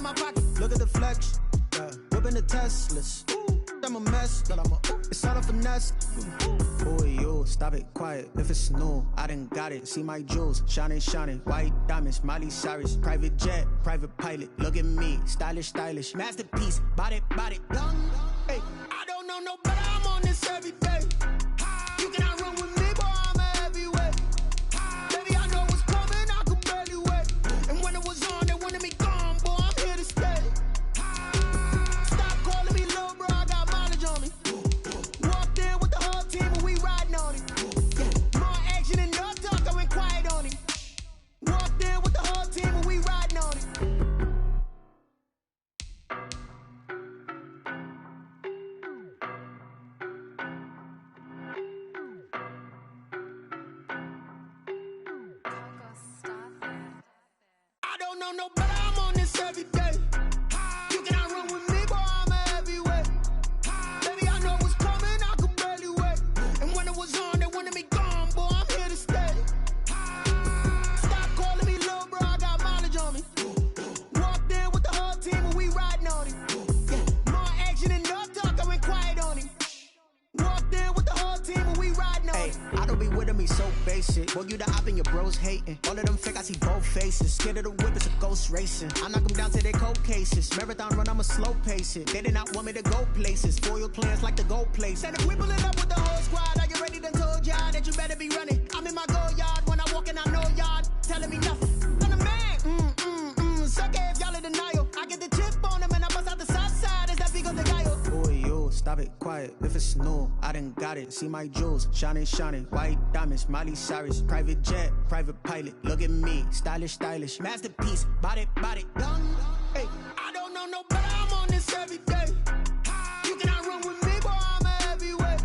my pocket. Look at the flex. Yeah. Whipping the Teslas. I'm a mess, but it's all a finesse. Boy, you stop it, quiet. If it's new, I done got it. See my jewels, shining, shining. White diamonds, Miley Cyrus. Private jet, private pilot. Look at me, stylish, stylish. Masterpiece, body, done. Hey, I don't know no better. I'm on this every day. You cannot run with me, boy. I'm a heavyweight. Baby, I know what's coming. I could barely wait. And when it was on, they wanted me gone, boy. I'm here to stay. Stop calling me little bro. I got mileage on me. Walked in with the whole team and we riding on it. More action and no talk. I went quiet on it. Walked in with the whole team and we riding on it. I don't know no better. I'm on this every day. You cannot run with me, boy. I'm a heavyweight. Baby, I know what's coming. I could barely wait. And when it was on, they wanted me gone, boy. I'm here to stay. Stop calling me little bro. I got mileage on me. Walked in with the whole team and we riding on it. More action and no talk. I went quiet on it. Walked in with the whole team and we riding on it. I don't be with me so basic. Boy, you the op and your bros hating. All of them fake, I see both faces. Scared of the whip, it's a ghost racing. I knock them down to their cold cases. Marathon run, I'ma slow pace it. They did not want me to go places. Foil plans like the gold place. And if we pull it up with the whole squad, are you ready to told y'all that you better be running? I'm in my go yard. When I walk in, I know y'all telling me nothing. I'm the man. Suck it if y'all in denial. I get the chip on them and I bust out the south side. Is that big of the guy? Boy, you stop it, quiet. If it's new, I done got it. See my jewels, shining, shining. White diamonds, Miley Cyrus. Private jet, private pilot. Look at me, stylish, stylish. Masterpiece, body, done. Hey, I don't know no better. I'm on this every day. You cannot run with me, boy. I'm a heavyweight.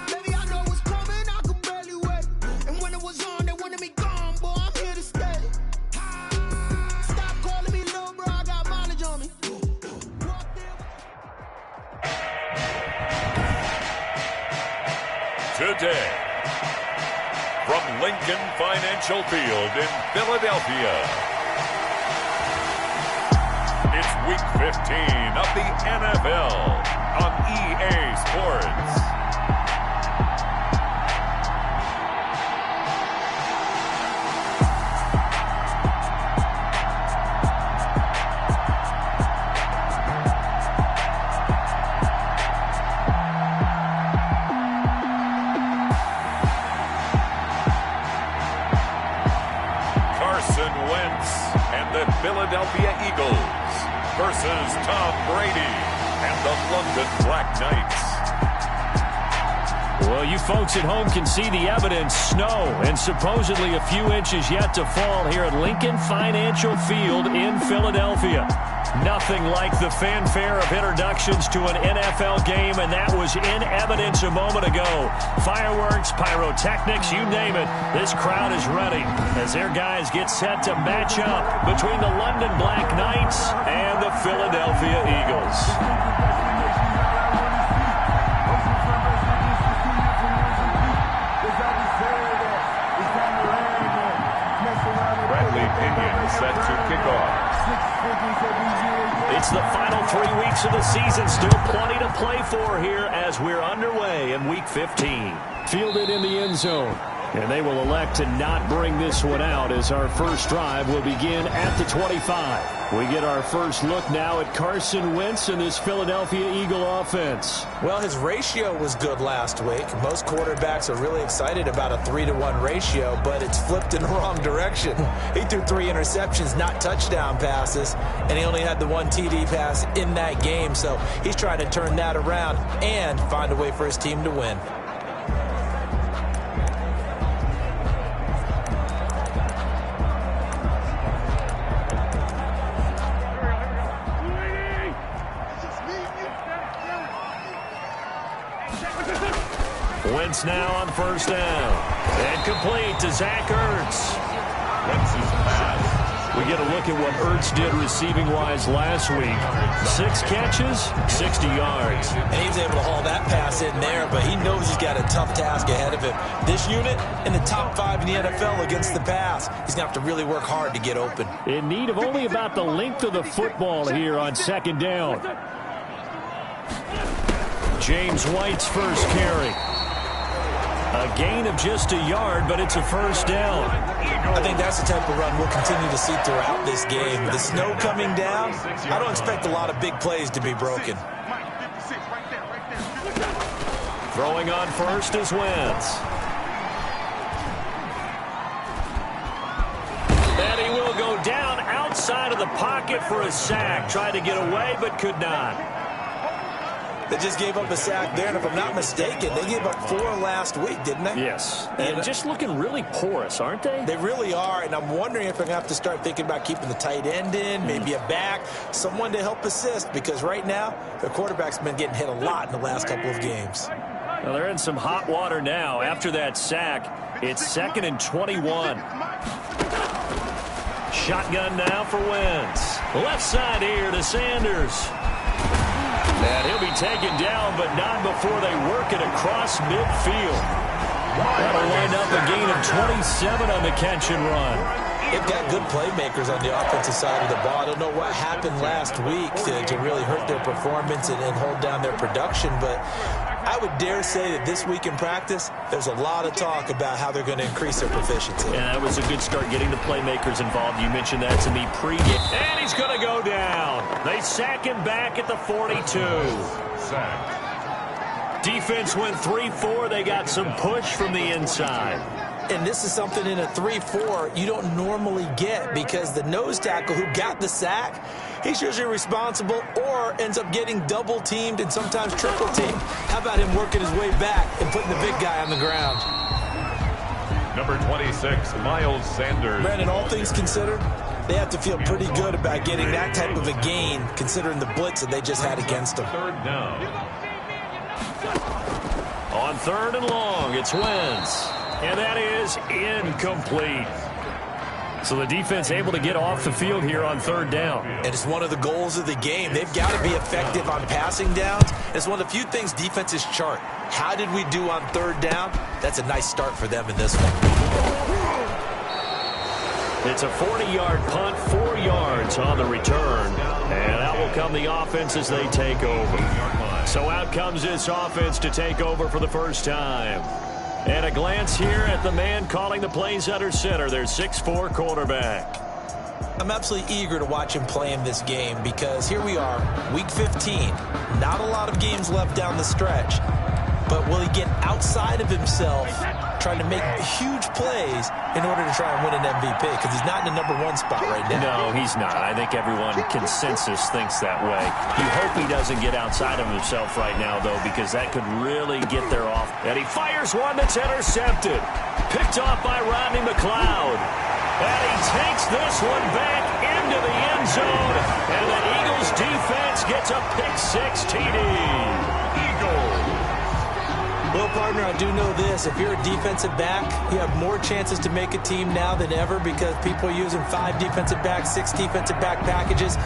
Baby, I know what's coming. I could barely wait. And when it was on, they wanted me gone, boy. I'm here to stay. Stop calling me little bro. I got mileage on me. Today, from Lincoln Financial Field in Philadelphia, it's Week 15 of the NFL on EA Sports. Philadelphia Eagles versus Tom Brady and the London Black Knights. Well, you folks at home can see the evidence. Snow and supposedly a few inches yet to fall here at Lincoln Financial Field in Philadelphia. Nothing like the fanfare of introductions to an NFL game, and that was in evidence a moment ago. Fireworks, pyrotechnics, you name it. This crowd is ready as their guys get set to match up between the London Black Knights and the Philadelphia Eagles. Bradley Pinion set to kick off. It's the final 3 weeks of the season. Still plenty to play for here as we're underway in Week 15. Fielded in the end zone. And they will elect to not bring this one out as our first drive will begin at the 25. We get our first look now at Carson Wentz and this Philadelphia Eagle offense. Well, his ratio was good last week. Most quarterbacks are really excited about a 3-to-1 ratio, but it's flipped in the wrong direction. He threw 3 interceptions, not touchdown passes, and he only had the 1 TD pass in that game. So he's trying to turn that around and find a way for his team to win. Wentz now on first down. And complete to Zach Ertz. Wentz's pass We get a look at what Ertz did receiving-wise last week. 6 catches, 60 yards. And he was able to haul that pass in there, but he knows he's got a tough task ahead of him. This unit in the top 5 in the NFL against the pass. He's going to have to really work hard to get open. In need of only about the length of the football here on 2nd down. James White's first carry. A gain of just a yard, but it's a first down. I think that's the type of run we'll continue to see throughout this game. The snow coming down, I don't expect a lot of big plays to be broken. Throwing on first is Wentz. And he will go down outside of the pocket for a sack. Tried to get away, but could not. They just gave up a sack there, and if I'm not mistaken, they gave up 4 last week, didn't they? Yes. And just looking really porous, aren't they? They really are, and I'm wondering if I'm going to have to start thinking about keeping the tight end in, maybe a back, someone to help assist, because right now, their quarterback's been getting hit a lot in the last couple of games. Well, they're in some hot water now. After that sack, it's 2nd and 21. Shotgun now for Wentz. Left side here to Sanders. And he'll be taken down, but not before they work it across midfield. That'll wind up a gain of 27 on the catch and run. They've got good playmakers on the offensive side of the ball. I don't know what happened last week to really hurt their performance and hold down their production, but I would dare say that this week in practice, there's a lot of talk about how they're going to increase their proficiency. Yeah, that was a good start getting the playmakers involved. You mentioned that to me pregame. And he's going to go down. They sack him back at the 42. Defense went 3-4. They got some push from the inside. And this is something in a 3-4 you don't normally get, because the nose tackle who got the sack, he's usually responsible or ends up getting double-teamed and sometimes triple-teamed. How about him working his way back and putting the big guy on the ground? Number 26, Miles Sanders. Brandon, all things considered, they have to feel pretty good about getting that type of a gain, considering the blitz that they just had against them. 3rd down. On 3rd and long, it's Wentz. And that is incomplete. So the defense able to get off the field here on 3rd down. And it's one of the goals of the game. They've got to be effective on passing downs. It's one of the few things defenses chart. How did we do on 3rd down? That's a nice start for them in this one. It's a 40-yard punt, 4 yards on the return. And out will come the offense as they take over. So out comes this offense to take over for the first time. And a glance here at the man calling the plays under center, their 6'4" quarterback. I'm absolutely eager to watch him play in this game, because here we are, week 15. Not a lot of games left down the stretch. But will he get outside of himself, trying to make huge plays in order to try and win an MVP? Because he's not in the #1 spot right now. No, he's not. I think everyone consensus thinks that way. You hope he doesn't get outside of himself right now, though, because that could really get there off. And he fires one that's intercepted. Picked off by Rodney McLeod. And he takes this one back into the end zone. And the Eagles defense gets a pick-6 TD. Eagles. Well, partner, I do know this. If you're a defensive back, you have more chances to make a team now than ever, because people are using 5 defensive backs, 6 defensive back packages.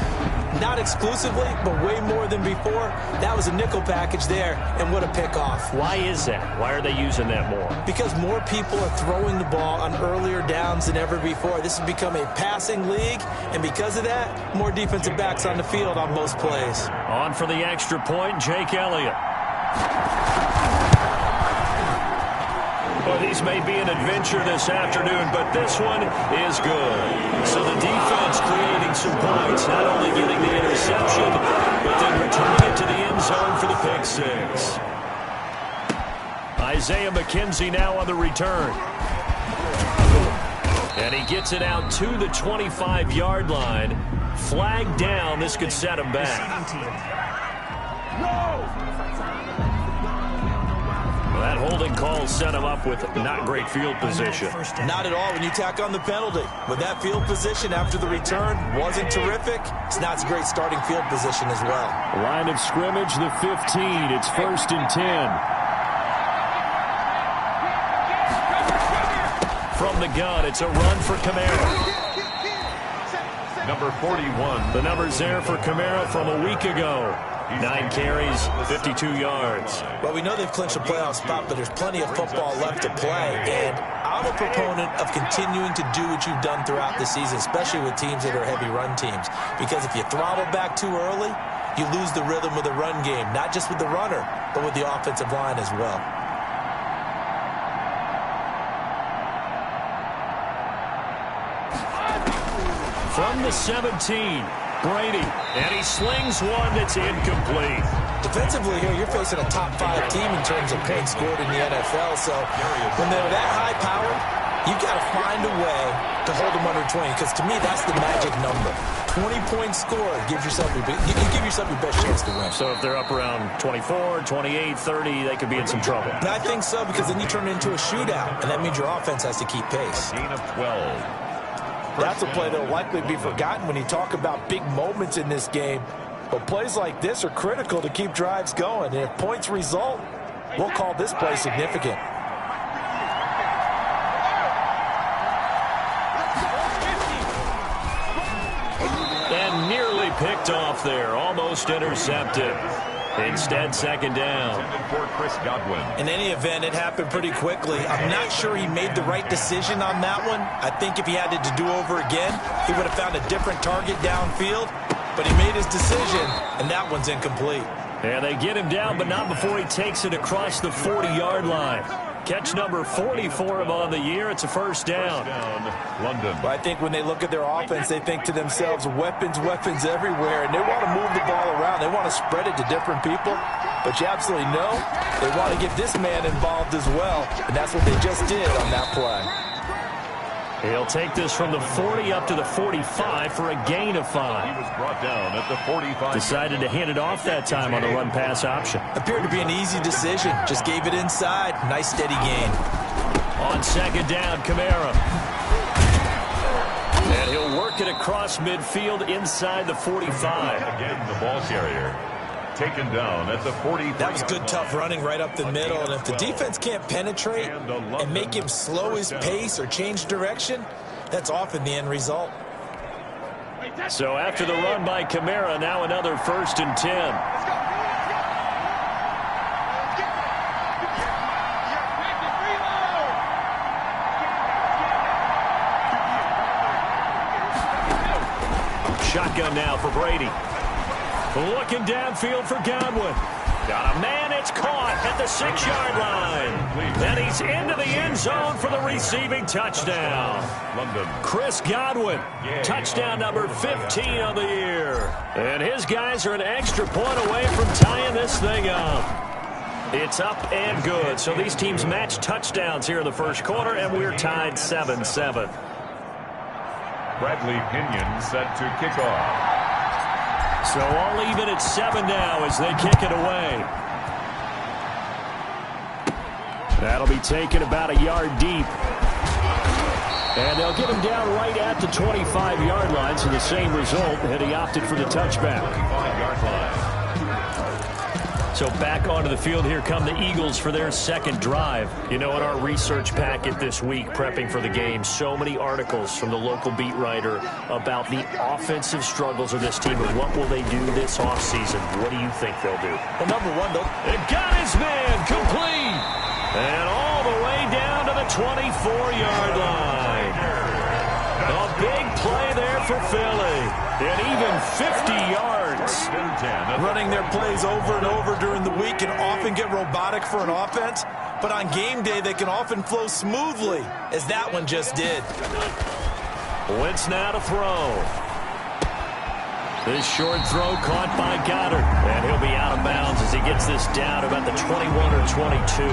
Not exclusively, but way more than before. That was a nickel package there, and what a pickoff. Why is that? Why are they using that more? Because more people are throwing the ball on earlier downs than ever before. This has become a passing league, and because of that, more defensive backs on the field on most plays. On for the extra point, Jake Elliott. Well, these may be an adventure this afternoon, but this one is good. So the defense creating some points, not only getting the interception, but then returning it to the end zone for the pick-6. Isaiah McKenzie now on the return. And he gets it out to the 25-yard line. Flag down. This could set him back. That holding call set him up with not great field position. Not at all when you tack on the penalty. But that field position after the return wasn't terrific. It's not a great starting field position as well. Line of scrimmage, the 15. It's 1st and 10. From the gun, it's a run for Kamara. number 41. The numbers there for Kamara from a week ago. 9 carries, 52 yards. Well, we know they've clinched a playoff spot, but there's plenty of football left to play. And I'm a proponent of continuing to do what you've done throughout the season, especially with teams that are heavy run teams. Because if you throttle back too early, you lose the rhythm of the run game, not just with the runner, but with the offensive line as well. From the 17, Brady, and he slings one that's incomplete. Defensively here, you're facing a top 5 team in terms of points scored in the NFL. So when they're that high powered, you've got to find a way to hold them under 20. Because to me, that's the magic number. 20 points scored gives yourself you give yourself your best chance to win. So if they're up around 24, 28, 30, they could be in some trouble. And I think so, because then you turn it into a shootout, and that means your offense has to keep pace. Gain of 12. That's a play that will likely be forgotten when you talk about big moments in this game. But plays like this are critical to keep drives going. And if points result, we'll call this play significant. And nearly picked off there, almost intercepted. Instead, second down. For Chris Godwin. In any event, it happened pretty quickly. I'm not sure he made the right decision on that one. I think if he had it to do over again, he would have found a different target downfield. But he made his decision, and that one's incomplete. And they get him down, but not before he takes it across the 40-yard line. Catch number 40 for him on the year. It's a first down. London. But I think when they look at their offense, they think to themselves, weapons, weapons everywhere. And they want to move the ball around. They want to spread it to different people. But you absolutely know they want to get this man involved as well. And that's what they just did on that play. He'll take this from the 40 up to the 45 for a gain of 5. He was brought down at the 45. Decided to hand it off that time on the run-pass option. Appeared to be an easy decision. Just gave it inside. Nice steady gain. On second down, Kamara. And he'll work it across midfield inside the 45. Again, the ball carrier. Taken down at the 40. That was good, tough running right up the middle. And if the defense can't penetrate and make him slow his pace or change direction, that's often the end result. So after the run by Kamara, now another 1st and 10. Shotgun now for Brady. Looking downfield for Godwin. Got a man, it's caught at the 6-yard line. And he's into the end zone for the receiving touchdown. London. Chris Godwin, touchdown number 15 of the year. And his guys are an extra point away from tying this thing up. It's up and good. So these teams match touchdowns here in the first quarter, and we're tied 7-7. Bradley Pinion set to kick off. So all even at 7 now as they kick it away. That'll be taken about a yard deep. And they'll get him down right at the 25-yard line, so the same result, and he opted for the touchback. 25-yard line. So back onto the field, here come the Eagles for their second drive. You know, in our research packet this week, prepping for the game, so many articles from the local beat writer about the offensive struggles of this team and what will they do this offseason. What do you think they'll do? Well, number one, they got his man complete. And all the way down to the 24-yard line. A big play there for Philly. And even 50 yards. Running their plays over and over during the week can often get robotic for an offense, but on game day they can often flow smoothly, as that one just did. Wentz now to throw. This short throw caught by Goddard, and he'll be out of bounds as he gets this down about the 21 or 22.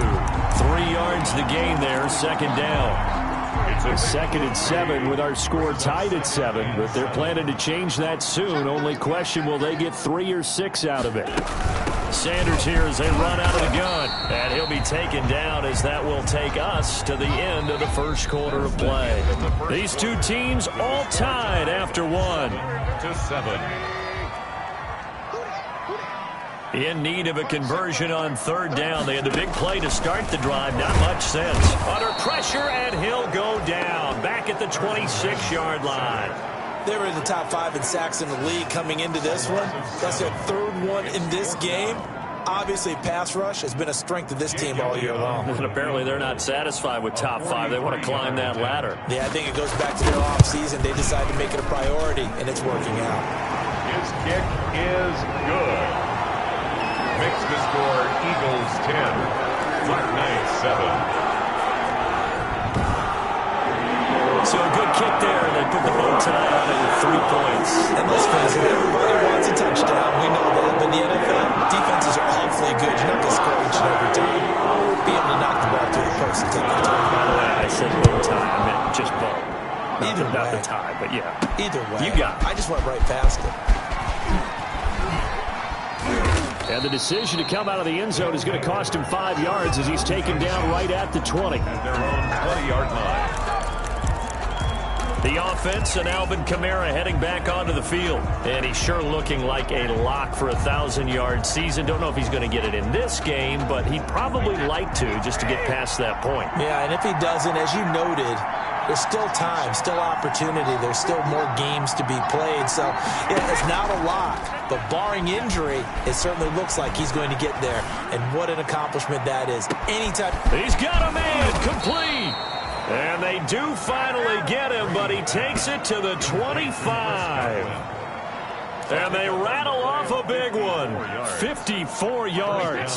3 yards the gain there, second down. It's a 2nd and 7 with our score tied at 7, but they're planning to change that soon. Only question, will they get 3 or 6 out of it? Sanders here as they run out of the gun, and he'll be taken down as that will take us to the end of the first quarter of play. These two teams all tied after 1. To 7. In need of a conversion on 3rd down. They had the big play to start the drive. Not much sense. Under pressure, and he'll go down. Back at the 26-yard line. They were in the top 5 in sacks in the league coming into this one. That's their 3rd one in this game. Obviously, pass rush has been a strength of this team all year long. And apparently they're not satisfied with top 5. They want to climb that ladder. Yeah, I think it goes back to their offseason. They decided to make it a priority, and it's working out. His kick is good. Makes the score Eagles 10, Buckeyes 7. So a good kick there, and they put the bow tie on it with 3 points. And let's face it, everybody wants a touchdown. We know that. But in the NFL, defenses are awfully good. You're not going to score each and every time. Be able to knock the ball through the post and take the time. By the way, I said bow tie. I meant just bow. Either way. Not the tie, but yeah. Either way. You got it. I just went right past it. And the decision to come out of the end zone is going to cost him 5 yards as he's taken down right at the 20. At their own 20-yard line. The offense and Alvin Kamara heading back onto the field. And he's sure looking like a lock for a 1,000-yard season. Don't know if he's going to get it in this game, but he'd probably like to just to get past that point. Yeah, and if he doesn't, as you noted, there's still time, still opportunity. There's still more games to be played. So, yeah, it's not a lock. But barring injury, it certainly looks like he's going to get there. And what an accomplishment that is. Anytime. He's got a man complete. And they do finally get him, but he takes it to the 25. And they rattle off a big one. 54 yards.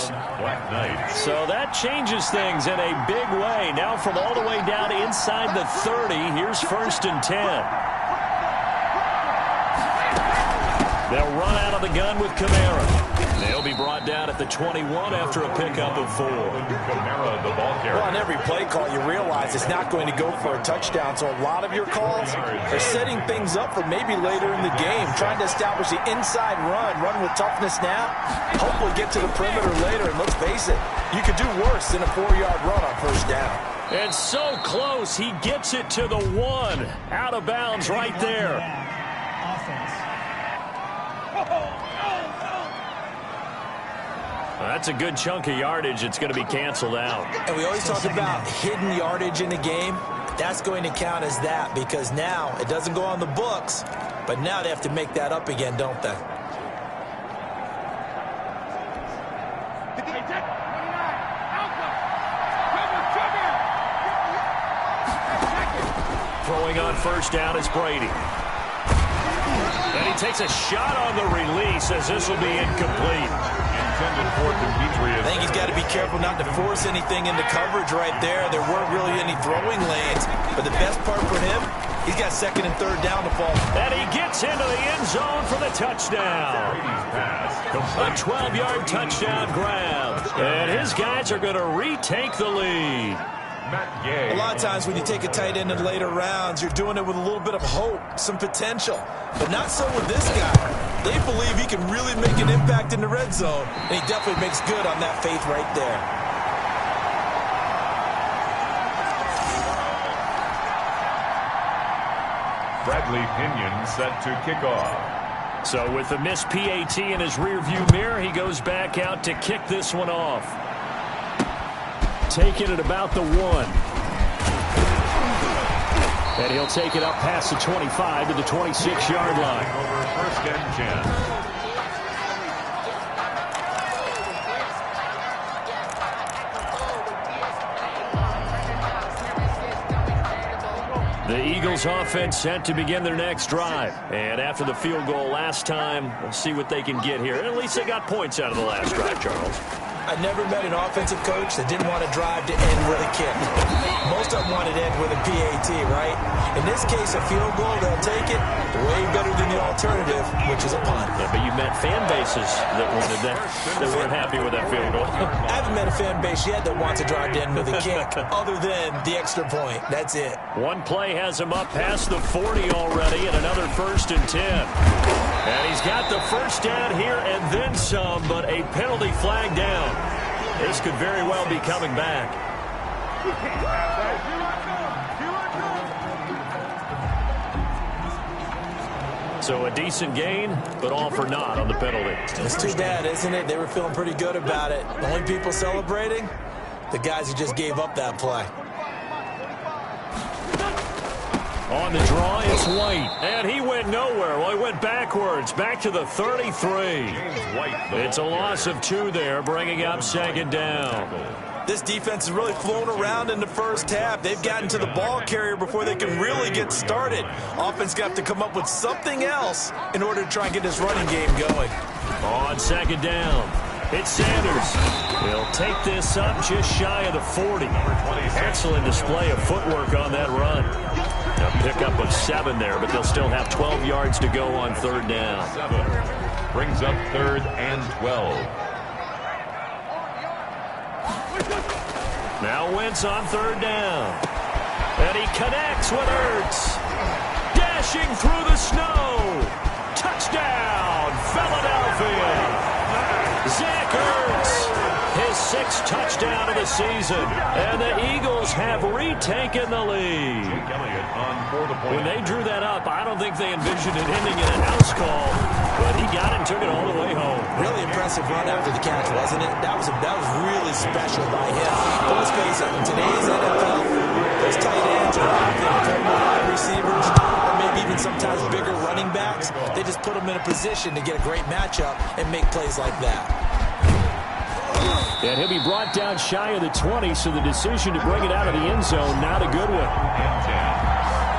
So that changes things in a big way. Now from all the way down inside the 30, here's 1st and 10. They'll run out of the gun with Kamara. They'll be brought down at the 21 after a pickup of 4. Kamara, the ball carrier. Well, on every play call, you realize it's not going to go for a touchdown. So a lot of your calls are setting things up for maybe later in the game, trying to establish the inside run with toughness now, hopefully get to the perimeter later. And let's face it, you could do worse than a 4-yard run on 1st down. And so close, he gets it to the 1. Out of bounds right there. That's a good chunk of yardage. It's going to be canceled out. And we always talk about hidden yardage in a game. That's going to count as that because now it doesn't go on the books, but now they have to make that up again, don't they? Throwing on 1st down is Brady. And he takes a shot on the release as this will be incomplete. I think he's got to be careful not to force anything into coverage right there. There weren't really any throwing lanes. But the best part for him, he's got 2nd and 3rd down to fall. And he gets into the end zone for the touchdown. A 12-yard touchdown grab. And his guys are going to retake the lead. A lot of times when you take a tight end in later rounds, you're doing it with a little bit of hope, some potential. But not so with this guy. They believe he can really make an impact in the red zone, and he definitely makes good on that faith right there. Bradley Pinion set to kick off. So with the missed PAT in his rearview mirror, he goes back out to kick this one off. Taking it about the 1. And he'll take it up past the 25 to the 26-yard line. Over 1st and 10. The Eagles offense set to begin their next drive. And after the field goal last time, we'll see what they can get here. And at least they got points out of the last drive, Charles. I never met an offensive coach that didn't want to drive to end with a kick. Most of them wanted to end with a PAT, right? In this case, a field goal, they'll take it way better than the alternative, which is a punt. Yeah, but you met fan bases that wanted that weren't happy with that field goal. I haven't met a fan base yet that wants to drive to end with a kick, other than the extra point. That's it. One play has him up past the 40 already, and another 1st and 10. And he's got the 1st down here and then some, but a penalty flag down. This could very well be coming back. So a decent gain, but all for naught on the penalty. It's too bad, isn't it? They were feeling pretty good about it. The only people celebrating, the guys who just gave up that play. On on the draw. It's White. And he went nowhere. Well, he went backwards. Back to the 33. It's a loss of 2 there, bringing up second down. This defense is really flown around in the first half. They've gotten to the ball carrier before they can really get started. Offense got to come up with something else in order to try and get this running game going. On second down, it's Sanders. He'll take this up just shy of the 40. Excellent display of footwork on that run. A pickup of 7 there, but they'll still have 12 yards to go on third down. Brings up 3rd and 12. Now Wentz on third down. And he connects with Ertz. Dashing through the snow. Touchdown, Philadelphia. Zach Ertz, his 6th touchdown of the season. And the Eagles have retaken the lead. When they drew that up, I don't think they envisioned it ending in a house call. But he got it and took it all the way home. Really impressive run after the catch, wasn't it? That was really special by him. But let's face it, in today's NFL, those tight ends are often wide receivers, or maybe even sometimes bigger running backs. They just put them in a position to get a great matchup and make plays like that. And he'll be brought down shy of the 20, so the decision to bring it out of the end zone, not a good one. And 10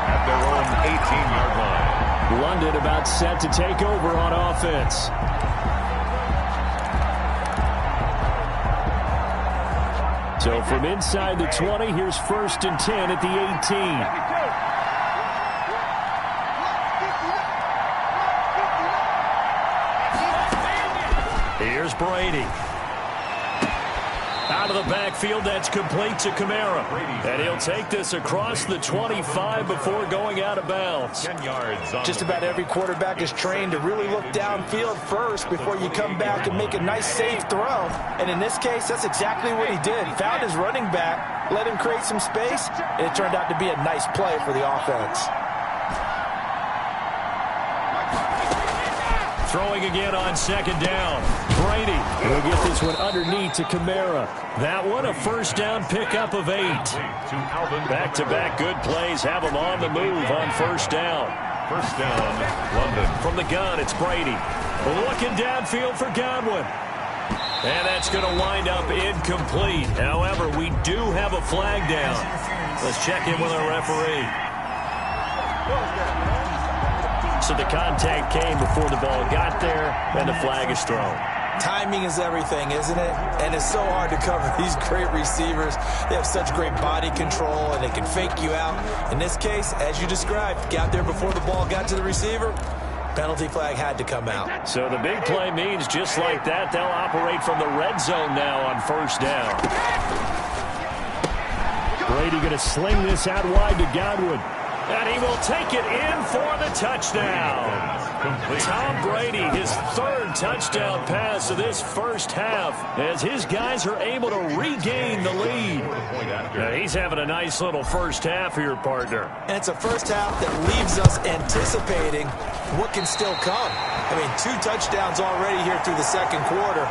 at their own 18-yard line. London about set to take over on offense. So from inside the 20, here's 1st and 10 at the 18. Here's Brady. Out of the backfield, that's complete to Kamara. And he'll take this across the 25 before going out of bounds. 10 yards. Just about every quarterback is trained to really look downfield first before you come back and make a nice, safe throw. And in this case, that's exactly what he did. Found his running back, let him create some space, and it turned out to be a nice play for the offense. Throwing again on second down. Brady will get this one underneath to Kamara. That one a first down pickup of 8. Back-to-back good plays have them on the move on first down. First down, London. From the gun, it's Brady. Looking downfield for Godwin. And that's going to wind up incomplete. However, we do have a flag down. Let's check in with our referee. So the contact came before the ball got there, and the flag is thrown. Timing is everything, isn't it? And it's so hard to cover these great receivers. They have such great body control, and they can fake you out. In this case, as you described, got there before the ball got to the receiver. Penalty flag had to come out. So the big play means just like that, they'll operate from the red zone now on first down. Brady going to sling this out wide to Godwin. And he will take it in for the touchdown. Tom Brady, his 3rd touchdown pass of this first half, as his guys are able to regain the lead. Now, he's having a nice little first half here, partner. And it's a first half that leaves us anticipating what can still come. I mean, 2 touchdowns already here through the second quarter.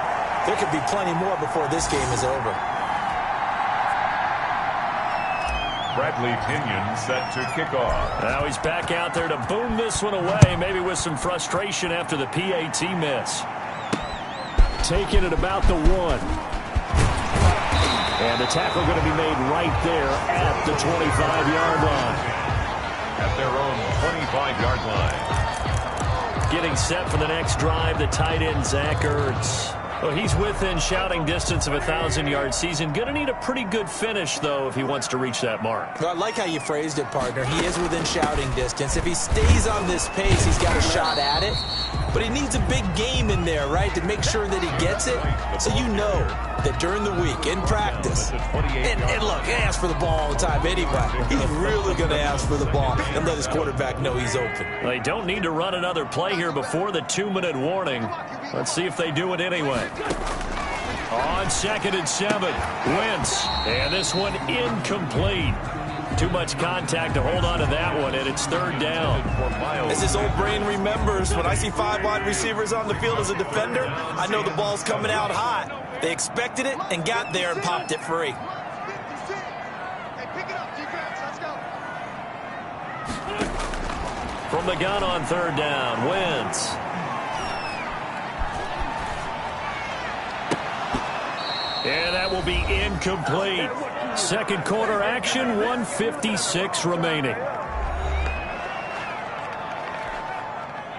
There could be plenty more before this game is over. Bradley Pinion set to kick off. Now he's back out there to boom this one away, maybe with some frustration after the PAT miss. Taking it about the 1. And the tackle going to be made right there at the 25-yard line. At their own 25-yard line. Getting set for the next drive, the tight end, Zach Ertz. Well, he's within shouting distance of a 1,000-yard season. Going to need a pretty good finish, though, if he wants to reach that mark. Well, I like how you phrased it, partner. He is within shouting distance. If he stays on this pace, he's got a shot at it. But he needs a big game in there, right, to make sure that he gets it. So you know that during the week, in practice, and look, he asks for the ball all the time anyway. He's really going to ask for the ball and let his quarterback know he's open. They don't need to run another play here before the 2-minute warning. Let's see if they do it anyway. On 2nd and 7, Wentz. And this one incomplete. Too much contact to hold on to that one, and it's 3rd down. As his old brain remembers, when I see 5 wide receivers on the field as a defender, I know the ball's coming out hot. They expected it and got there and popped it free. from the gun on third down. Wentz. And that will be incomplete. Second quarter action, 1:56 remaining.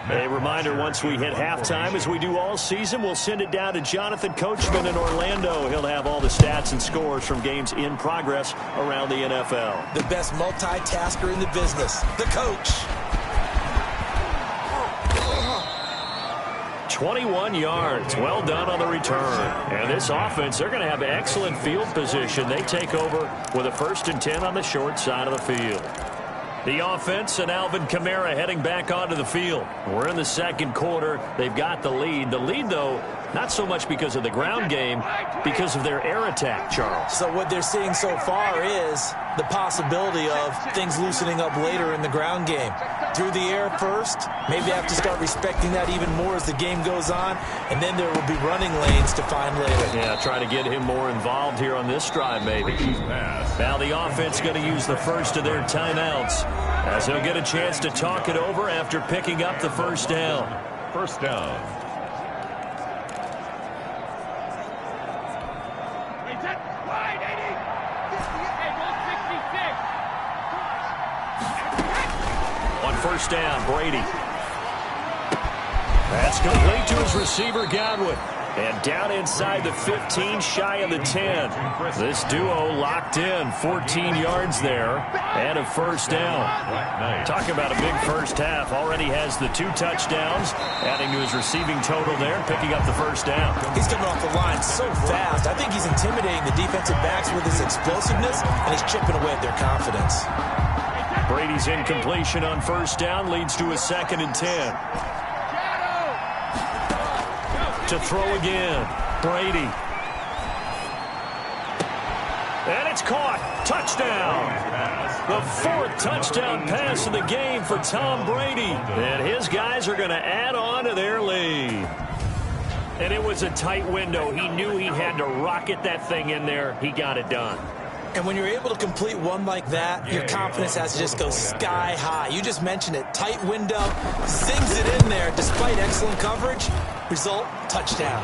A reminder, once we hit halftime, as we do all season, we'll send it down to Jonathan Coachman in Orlando. He'll have all the stats and scores from games in progress around the NFL. The best multitasker in the business, the coach. 21 yards. Well done on the return. And this offense, they're going to have excellent field position. They take over with a 1st and 10 on the short side of the field. The offense and Alvin Kamara heading back onto the field. We're in the second quarter. They've got the lead. The lead, though, not so much because of the ground game, because of their air attack, Charles. So what they're seeing so far is the possibility of things loosening up later in the ground game. Through the air first, maybe they have to start respecting that even more as the game goes on, and then there will be running lanes to find later. Yeah, try to get him more involved here on this drive, maybe. Now the offense going to use the first of their timeouts, as they'll get a chance to talk it over after picking up the first down. First down. On first down, Brady. That's complete to his receiver, Godwin. And down inside the 15, shy of the 10. This duo locked in, 14 yards there, and a first down. Talk about a big first half. Already has the 2 touchdowns, adding to his receiving total there, and picking up the first down. He's coming off the line so fast. I think he's intimidating the defensive backs with his explosiveness, and he's chipping away at their confidence. Brady's incompletion on first down leads to a 2nd and 10. To throw again, Brady. And it's caught. Touchdown. The 4th touchdown pass of the game for Tom Brady. And his guys are going to add on to their lead. And it was a tight window. He knew he had to rocket that thing in there. He got it done. And when you're able to complete one like that, your confidence has to just go sky high. You just mentioned it. Tight window, zings it in there despite excellent coverage. Result, touchdoon.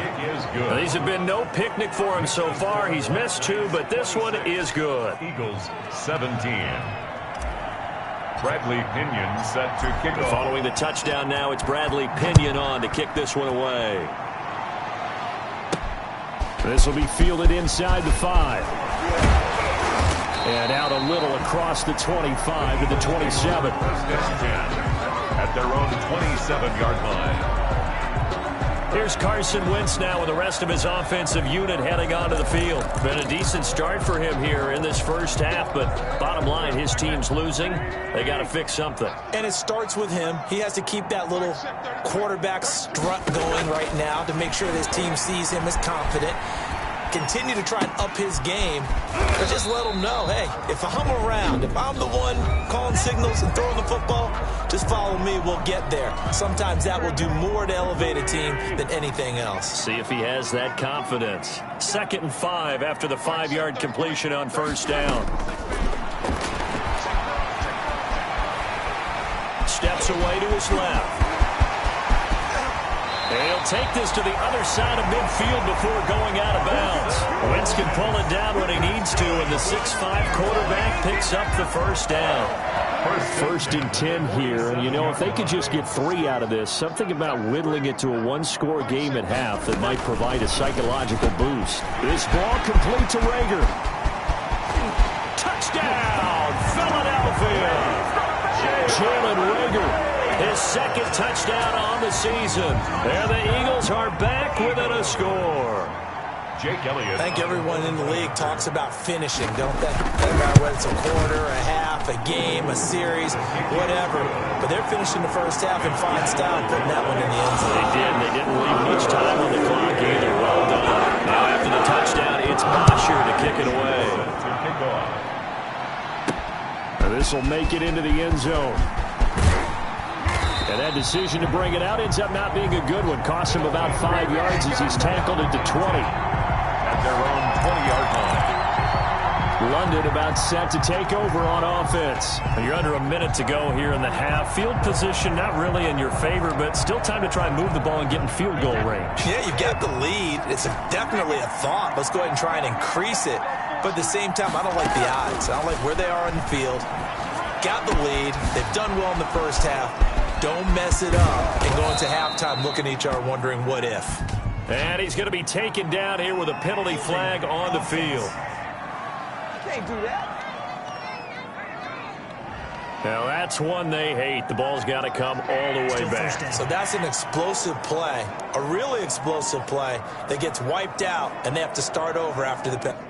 These have been no picnic for him so far. He's missed 2, but this one is good. Eagles 17. Bradley Pinion set to kick off. Following the touchdown now, it's Bradley Pinion on to kick this one away. This will be fielded inside the 5. And out a little across the 25 to the 27. At their own 27-yard line. Here's Carson Wentz now with the rest of his offensive unit heading onto the field. Been a decent start for him here in this first half, but bottom line, his team's losing. They got to fix something. And it starts with him. He has to keep that little quarterback strut going right now to make sure his team sees him as confident. Continue to try and up his game, but just let him know, hey, if I'm around, if I'm the one calling signals and throwing the football, just follow me, we'll get there. Sometimes that will do more to elevate a team than anything else. See if he has that confidence. 2nd and 5 after the 5-yard completion on first down. Steps away to his left. And he'll take this to the other side of midfield before going out of bounds. Wentz can pull it down when he needs to, and the 6'5" quarterback picks up the first down. First and 10 here, and you know, if they could just get 3 out of this, something about whittling it to a 1-score game at half that might provide a psychological boost. This ball complete to Rager. Touchdown, Philadelphia! Jalen Rager. His 2nd touchdown on the season. And the Eagles are back within a score. Jake Elliott. I think everyone in the league talks about finishing, don't they? Doesn't matter whether it's a quarter, a half, a game, a series, whatever. But they're finishing the first half in fine style, putting that one in the end zone. They did. They didn't leave much time on the clock either. Well done. Now after the touchdown, it's Bosher to kick it away. And this will make it into the end zone. And that decision to bring it out ends up not being a good one. Costs him about 5 yards as he's tackled into 20. At their own 20-yard line. London about set to take over on offense. You're under a minute to go here in the half. Field position not really in your favor, but still time to try and move the ball and get in field goal range. Yeah, you've got the lead. It's definitely a thought. Let's go ahead and try and increase it. But at the same time, I don't like the odds. I don't like where they are in the field. Got the lead. They've done well in the first half. Don't mess it up and go into halftime looking at each other wondering what if. And he's going to be taken down here with a penalty flag on the field. Can't do that. Now that's one they hate. The ball's got to come all the way back. So that's an explosive play, a really explosive play that gets wiped out, and they have to start over after the penalty.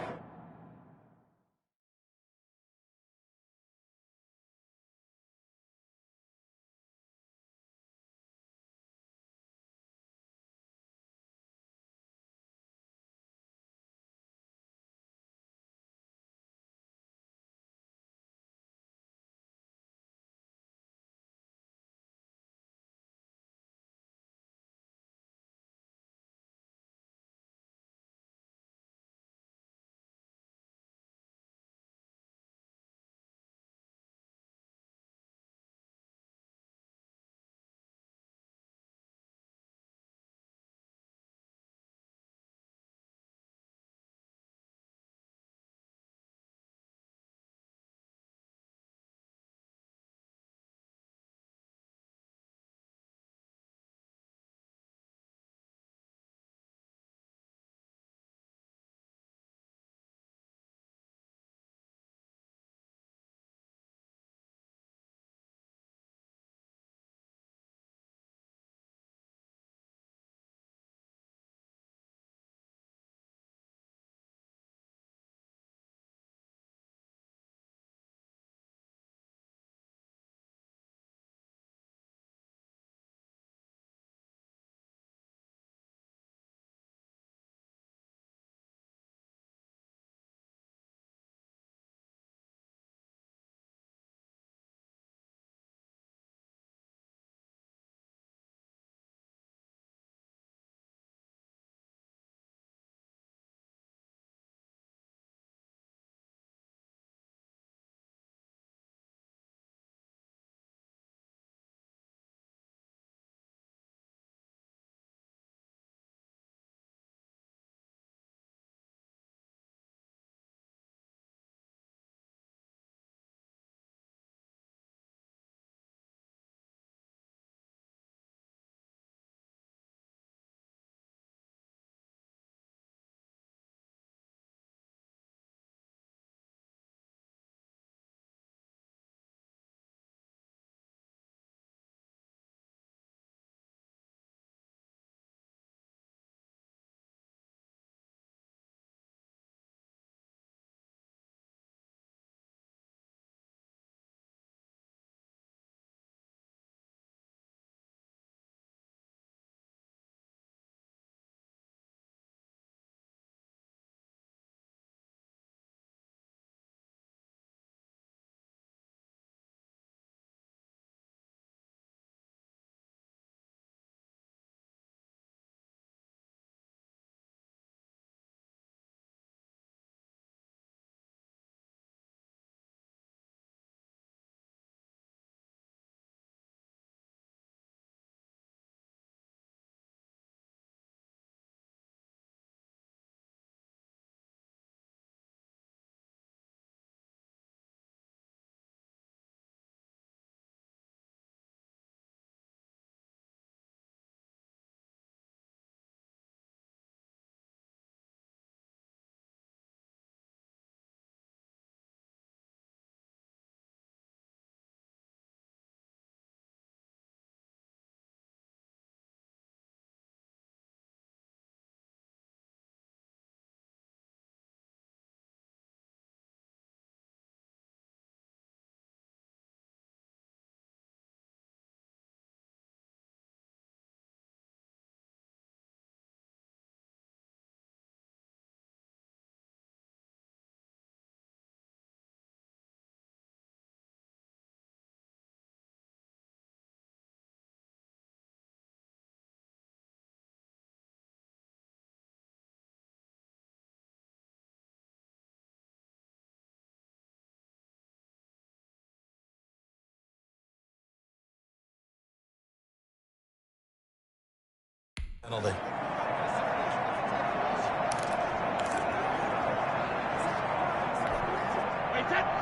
Penalty.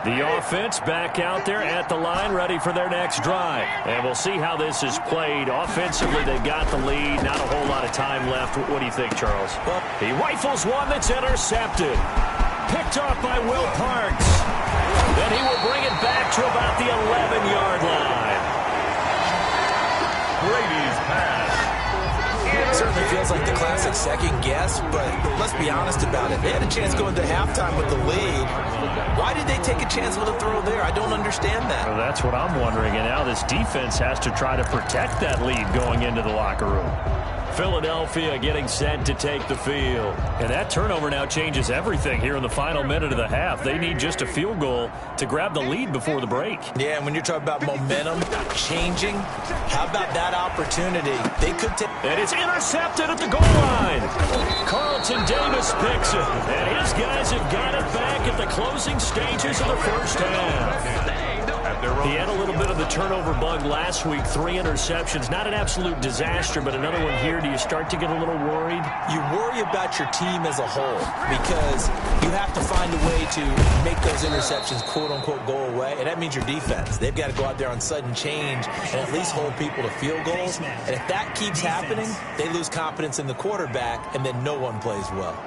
The offense back out there at the line, ready for their next drive. And we'll see how this is played. Offensively, they've got the lead. Not a whole lot of time left. What do you think, Charles? Well, he rifles one that's intercepted. Picked off by Will Parks. Then he will bring it back to about the 11-yard line. Brady's pass. It certainly feels like the classic second guess, but let's be honest about it. They had a chance going to halftime with the lead. Why did they take a chance with a throw there? I don't understand that. Well, that's what I'm wondering, and now this defense has to try to protect that lead going into the locker room. Philadelphia getting set to take the field. And that turnover now changes everything here in the final minute of the half. They need just a field goal to grab the lead before the break. Yeah, and when you're talking about momentum changing, how about that opportunity? They could take... And it's intercepted at the goal line. Carlton Davis picks it. And his guys have got it back at the closing stages of the first half. He had a little bit of the turnover bug last week, 3 interceptions. Not an absolute disaster, but another one here. Do you start to get a little worried? You worry about your team as a whole because you have to find a way to make those interceptions, quote-unquote, go away, and that means your defense. They've got to go out there on sudden change and at least hold people to field goals. And if that keeps happening, they lose confidence in the quarterback, and then no one plays well.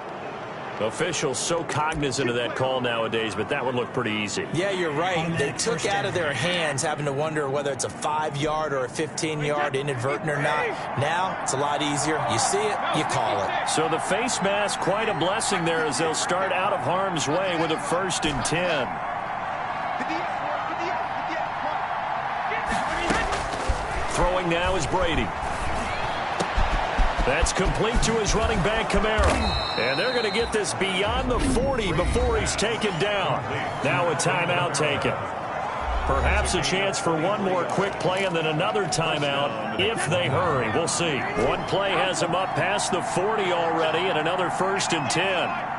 Officials so cognizant of that call nowadays, but that would look pretty easy. Yeah, you're right. They took out of their hands having to wonder whether it's a 5-yard or a 15-yard inadvertent or not. Now, it's a lot easier. You see it, you call it. So the face mask, quite a blessing there as they'll start out of harm's way with a 1st and 10. Throwing now is Brady. That's complete to his running back, Kamara. And they're going to get this beyond the 40 before he's taken down. Now a timeout taken. Perhaps a chance for one more quick play and then another timeout if they hurry. We'll see. One play has him up past the 40 already and another 1st and 10.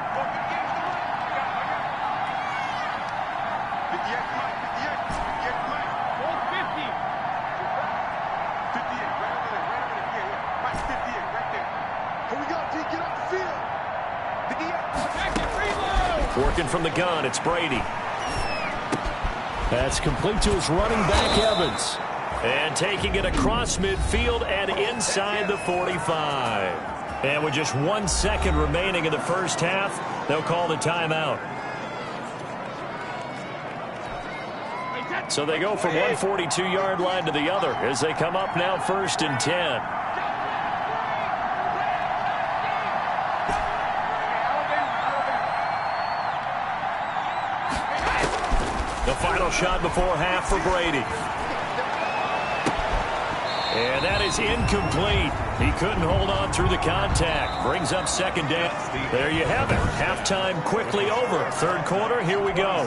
Working from the gun, it's Brady. That's complete to his running back, Evans. And taking it across midfield and inside the 45. And with just 1 second remaining in the first half, they'll call the timeout. So they go from one 42-yard line to the other as they come up now 1st and 10. The final shot before half for Brady. And that is incomplete. He couldn't hold on through the contact. Brings up 2nd down. There you have it. Halftime quickly over. 3rd quarter, here we go.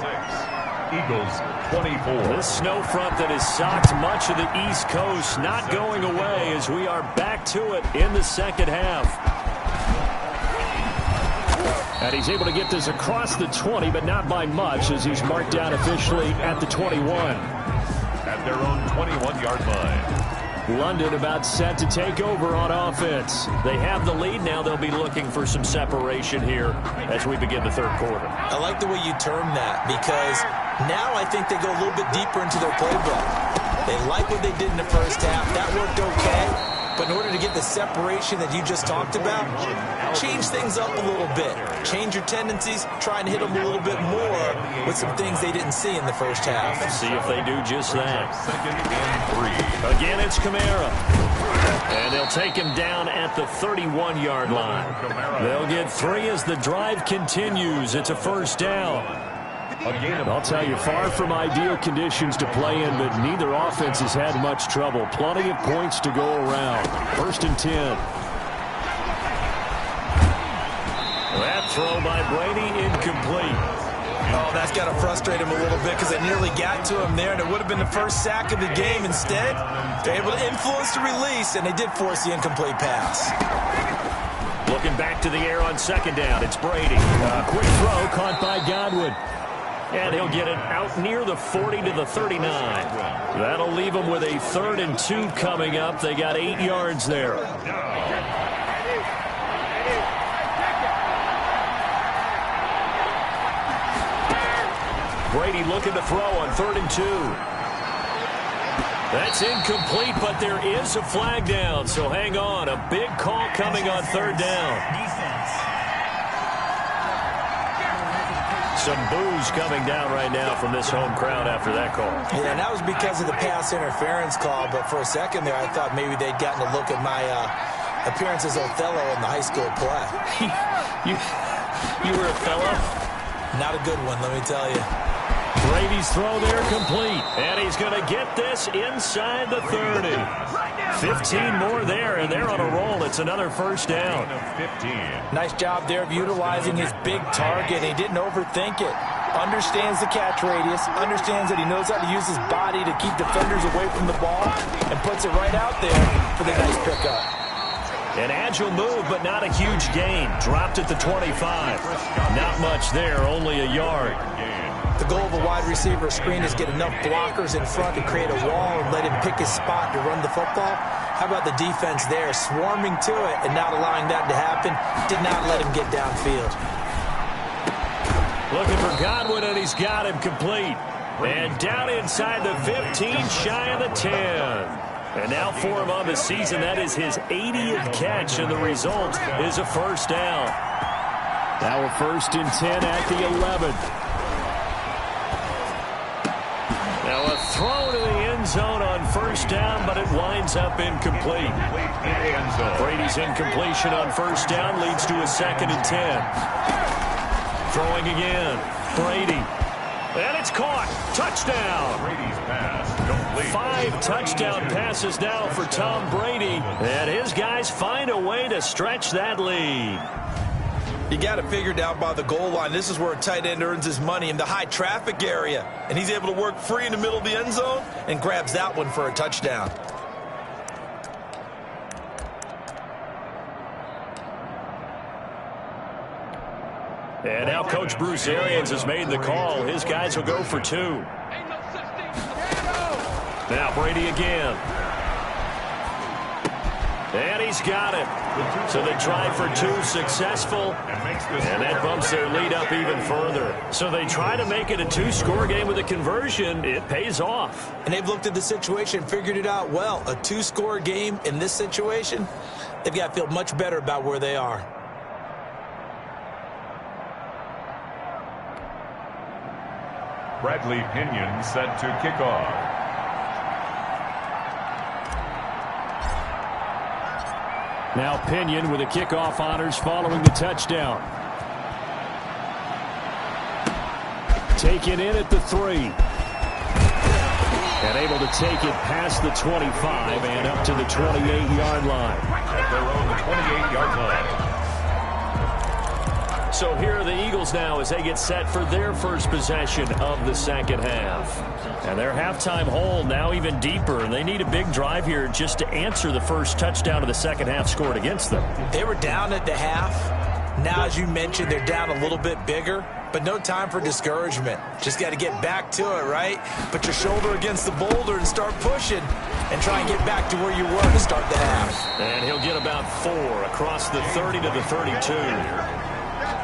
Eagles 24. This snow front that has socked much of the East Coast not going away as we are back to it in the 2nd half. And he's able to get this across the 20, but not by much as he's marked down officially at the 21. At their own 21-yard line. London about set to take over on offense. They have the lead now. They'll be looking for some separation here as we begin the 3rd quarter. I like the way you term that because now I think they go a little bit deeper into their playbook. They like what they did in the first half. That worked okay. But in order to get the separation that you just talked about, change things up a little bit. Change your tendencies, try and hit them a little bit more with some things they didn't see in the first half. See if they do just that. 2nd and 3. Again, it's Kamara. And they'll take him down at the 31-yard line. They'll get 3 as the drive continues. It's a 1st down. I'll tell you, far from ideal conditions to play in, but neither offense has had much trouble. Plenty of points to go around. 1st and 10. That throw by Brady incomplete. Oh, that's got to frustrate him a little bit because they nearly got to him there, and it would have been the first sack of the game. Instead, they're able to influence the release, and they did force the incomplete pass. Looking back to the air on 2nd down, it's Brady. Quick throw caught by Godwin. And he'll get it out near the 40 to the 39. That'll leave them with a 3rd and 2 coming up. They got 8 yards there. Brady looking to throw on 3rd and 2. That's incomplete, but there is a flag down, so hang on. A big call coming on 3rd down. Some boos coming down right now from this home crowd after that call. Yeah, and that was because of the pass interference call, but for a second there I thought maybe they'd gotten a look at my appearance as Othello in the high school play. You were Othello? Not a good one, let me tell you. Brady's throw there complete, and he's going to get this inside the 30. 15 more there, and they're on a roll. It's another first down. 15. Nice job there of utilizing his big target. He didn't overthink it. Understands the catch radius, understands that he knows how to use his body to keep defenders away from the ball, and puts it right out there for the nice pickup. An agile move, but not a huge gain. Dropped at the 25. Not much there, only a yard. The goal of a wide receiver screen is get enough blockers in front to create a wall and let him pick his spot to run the football. How about the defense there, swarming to it and not allowing that to happen? Did not let him get downfield. Looking for Godwin, and he's got him complete. And down inside the 15, shy of the 10. And now for him on the season, that is his 80th catch, and the result is a first down. Now a 1st and 10 at the 11. Now a throw to the end zone on 1st down, but it winds up incomplete. Brady's incompletion on 1st down leads to a 2nd and 10. Throwing again. Brady. And it's caught. Touchdown. Brady's pass complete. 5 touchdown passes now for Tom Brady. And his guys find a way to stretch that lead. You got it figured out by the goal line. This is where a tight end earns his money, in the high traffic area. And he's able to work free in the middle of the end zone and grabs that one for a touchdown. And now Coach Bruce Arians has made the call. His guys will go for 2. Now Brady again. And he's got it. So they try for 2, successful. And that bumps their lead up even further. So they try to make it a 2-score game with a conversion. It pays off. And they've looked at the situation, figured it out well. A 2-score game in this situation, they've got to feel much better about where they are. Bradley Pinion set to kick off. Now Pinion with the kickoff honors following the touchdown. Taken in at the 3. And able to take it past the 25 and up to the 28-yard line. At their own 28-yard line. So here are the Eagles now as they get set for their first possession of the second half. And their halftime hole now even deeper. And they need a big drive here just to answer the first touchdown of the second half scored against them. They were down at the half. Now, as you mentioned, they're down a little bit bigger. But no time for discouragement. Just got to get back to it, right? Put your shoulder against the boulder and start pushing. And try and get back to where you were to start the half. And he'll get about 4 across the 30 to the 32.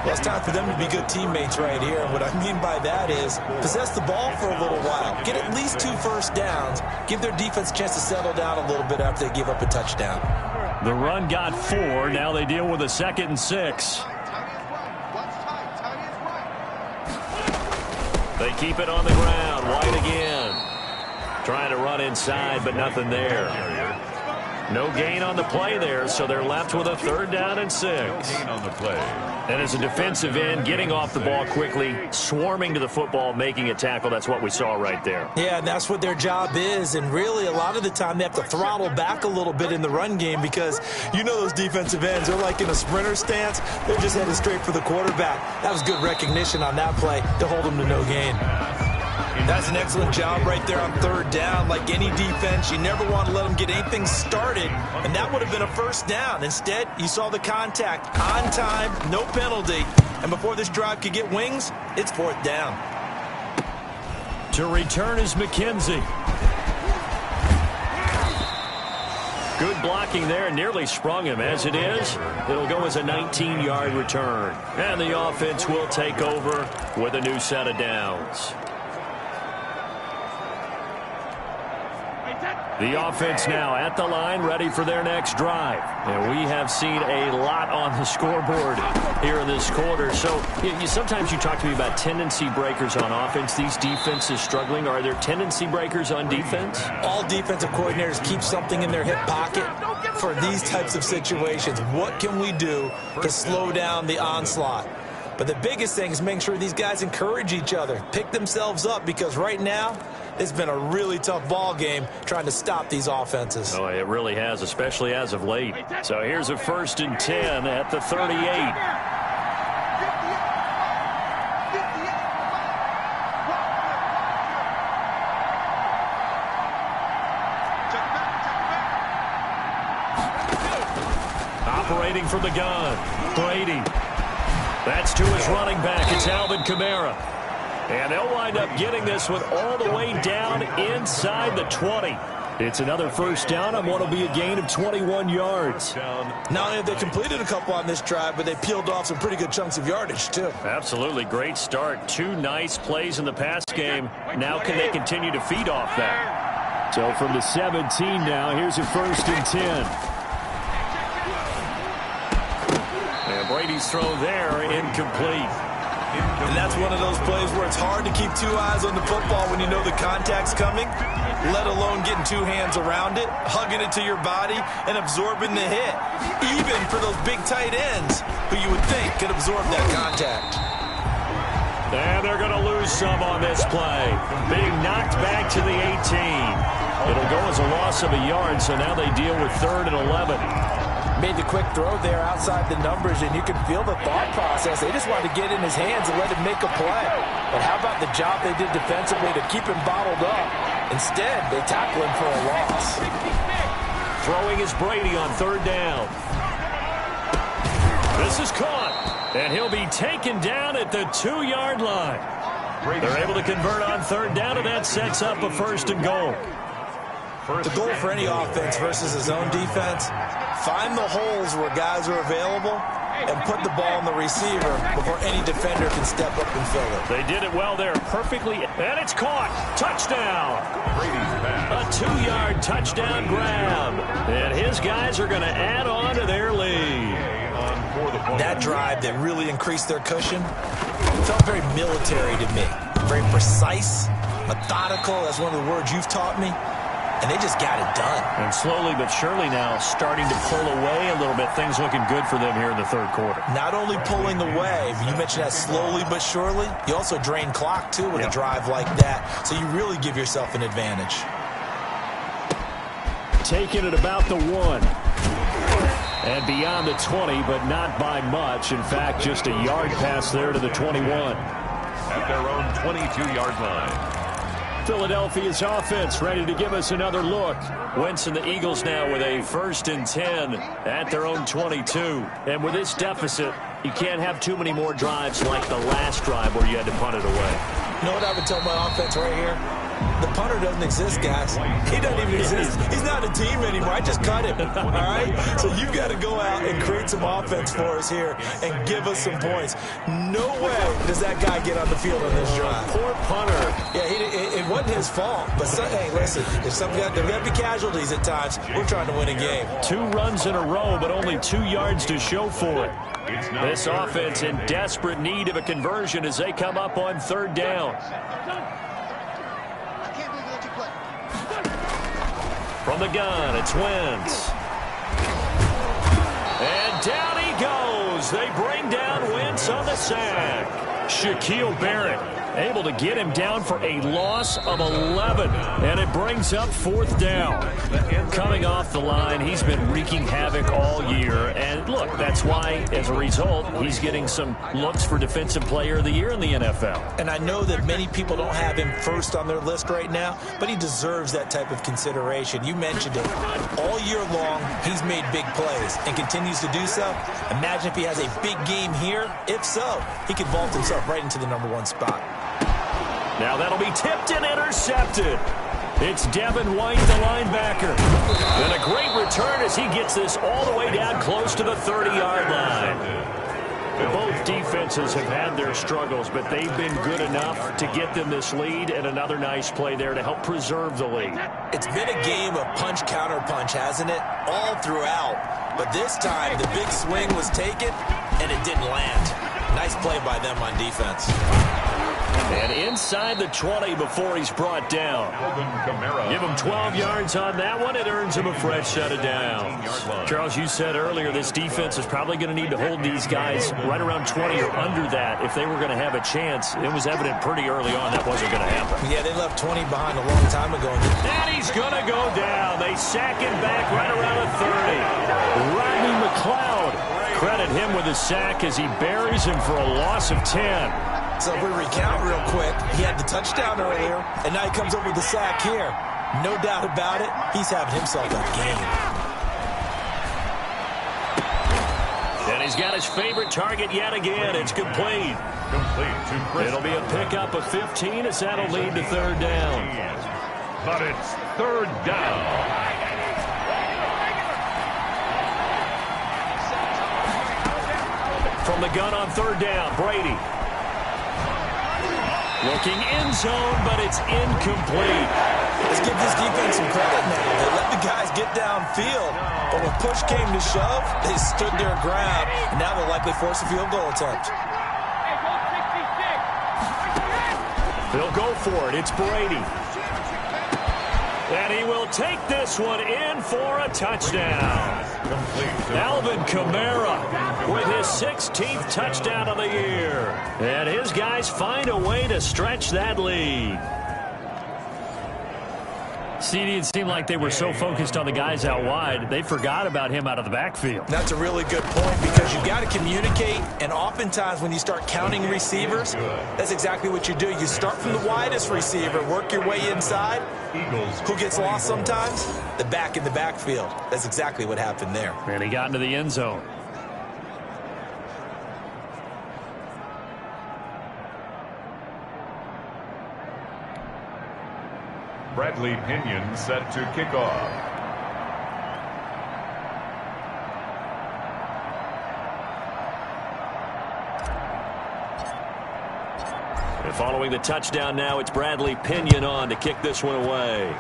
Well, it's time for them to be good teammates right here. And what I mean by that is possess the ball for a little while. Get at least 2 first downs. Give their defense a chance to settle down a little bit after they give up a touchdown. The run got 4. Now they deal with a 2nd and 6. They keep it on the ground. White again. Trying to run inside, but nothing there. No gain on the play there, so they're left with a 3rd down and 6. No gain on the play. And as a defensive end, getting off the ball quickly, swarming to the football, making a tackle, that's what we saw right there. Yeah, and that's what their job is. And really, a lot of the time, they have to throttle back a little bit in the run game because you know those defensive ends, they're like in a sprinter stance. They're just headed straight for the quarterback. That was good recognition on that play to hold them to no gain. That's an excellent job right there on 3rd down. Like any defense, you never want to let them get anything started, and that would have been a first down. Instead, you saw the contact on time, no penalty, and before this drive could get wings, it's 4th down. To return is McKenzie. Good blocking there, nearly sprung him. As it is, it'll go as a 19-yard return. And the offense will take over with a new set of downs. The offense now at the line, ready for their next drive. And we have seen a lot on the scoreboard here in this quarter. So sometimes you talk to me about tendency breakers on offense. These defenses struggling. Are there tendency breakers on defense? All defensive coordinators keep something in their hip pocket for these types of situations. What can we do to slow down the onslaught? But the biggest thing is making sure these guys encourage each other, pick themselves up, because right now it's been a really tough ball game trying to stop these offenses. Oh, it really has, especially as of late. So here's a 1st and 10 at the 38. Operating from the gun, Brady. That's to his running back. It's Alvin Kamara. And they'll wind up getting this one all the way down inside the 20. It's another 1st down on what will be a gain of 21 yards. Not only have they completed a couple on this drive, but they peeled off some pretty good chunks of yardage, too. Absolutely. Great start. 2 nice plays in the pass game. Now can they continue to feed off that? So from the 17 now, here's a 1st and 10. And Brady's throw there, incomplete. And that's one of those plays where it's hard to keep 2 eyes on the football when you know the contact's coming, let alone getting 2 hands around it, hugging it to your body, and absorbing the hit. Even for those big tight ends who you would think could absorb that contact. And they're going to lose some on this play. Being knocked back to the 18. It'll go as a loss of a yard, so now they deal with 3rd and 11. Made the quick throw there outside the numbers, and you can feel the thought process. They just wanted to get in his hands and let him make a play. But how about the job they did defensively to keep him bottled up? Instead, they tackle him for a loss. Throwing is Brady on 3rd down. This is caught, and he'll be taken down at the 2-yard line. They're able to convert on 3rd down, and that sets up a 1st and goal. The goal for any offense versus his own defense, find the holes where guys are available and put the ball on the receiver before any defender can step up and fill it. They did it well there, perfectly, and it's caught. Touchdown. A 2-yard touchdown grab, and his guys are going to add on to their lead. That drive that really increased their cushion felt very military to me. Very precise, methodical, that's one of the words you've taught me. And they just got it done. And slowly but surely now starting to pull away a little bit. Things looking good for them here in the 3rd quarter. Not only pulling away, you mentioned that slowly but surely, you also drain clock, too, with a drive like that. So you really give yourself an advantage. Taking it about the 1. And beyond the 20, but not by much. In fact, just a yard pass there to the 21. At their own 22-yard line. Philadelphia's offense ready to give us another look. Wentz and the Eagles now with a 1st and 10 at their own 22. And with this deficit, you can't have too many more drives like the last drive where you had to punt it away. You know what I would tell my offense right here? The punter doesn't exist, guys. He doesn't even exist. He's not a team anymore. I just cut him, all right? So you've got to go out and create some offense for us here and give us some points. No way does that guy get on the field on this drive. Poor punter. Yeah, it wasn't his fault. But, hey, listen, if there got to be casualties at times, we're trying to win a game. 2 runs in a row, but only 2 yards to show for it. This offense in desperate need of a conversion as they come up on 3rd down. From the gun, it's Wentz. And down he goes. They bring down Wentz on the sack. Shaquille Barrett able to get him down for a loss of 11. And it brings up 4th down. Coming off the line, he's been wreaking havoc all year. And look, that's why, as a result, he's getting some looks for Defensive Player of the Year in the NFL. And I know that many people don't have him first on their list right now, but he deserves that type of consideration. You mentioned it. All year long, he's made big plays and continues to do so. Imagine if he has a big game here. If so, he could vault himself right into the #1 spot. Now that'll be tipped and intercepted. It's Devin White, the linebacker. And a great return as he gets this all the way down close to the 30-yard line. Both defenses have had their struggles, but they've been good enough to get them this lead, and another nice play there to help preserve the lead. It's been a game of punch-counter-punch, hasn't it? All throughout. But this time, the big swing was taken, and it didn't land. Nice play by them on defense. And inside the 20 before he's brought down. Give him 12 yards on that one. It earns him a fresh set of downs. Charles, you said earlier this defense is probably going to need to hold these guys right around 20 or under that if they were going to have a chance. It was evident pretty early on that wasn't going to happen. Yeah, they left 20 behind a long time ago. And he's going to go down. They sack him back right around the 30. Rodney McLeod. Credit him with a sack as he buries him for a loss of 10. So if we recount real quick, he had the touchdown earlier, and now he comes up with the sack here. No doubt about it, he's having himself a game. And he's got his favorite target yet again. It's complete. It'll be a pickup of 15 as that'll lead to third down. But it's third down. From the gun on third down, Brady. Looking end zone, but it's incomplete. Let's give this defense some credit now. They let the guys get downfield, but when push came to shove, they stood their ground, and now they'll likely force a field goal attempt. They'll go for it. It's Brady. And he will take this one in for a touchdown. Alvin Kamara with his 16th touchdown of the year. And his guys find a way to stretch that lead. CD, it seemed like they were so focused on the guys out wide, they forgot about him out of the backfield. That's a really good point because you've got to communicate, and oftentimes when you start counting receivers, that's exactly what you do. You start from the widest receiver, work your way inside. Who gets lost sometimes? The back in the backfield. That's exactly what happened there. And he got into the end zone. Bradley Pinion set to kick off. And following the touchdown now, it's Bradley Pinion on to kick this one away.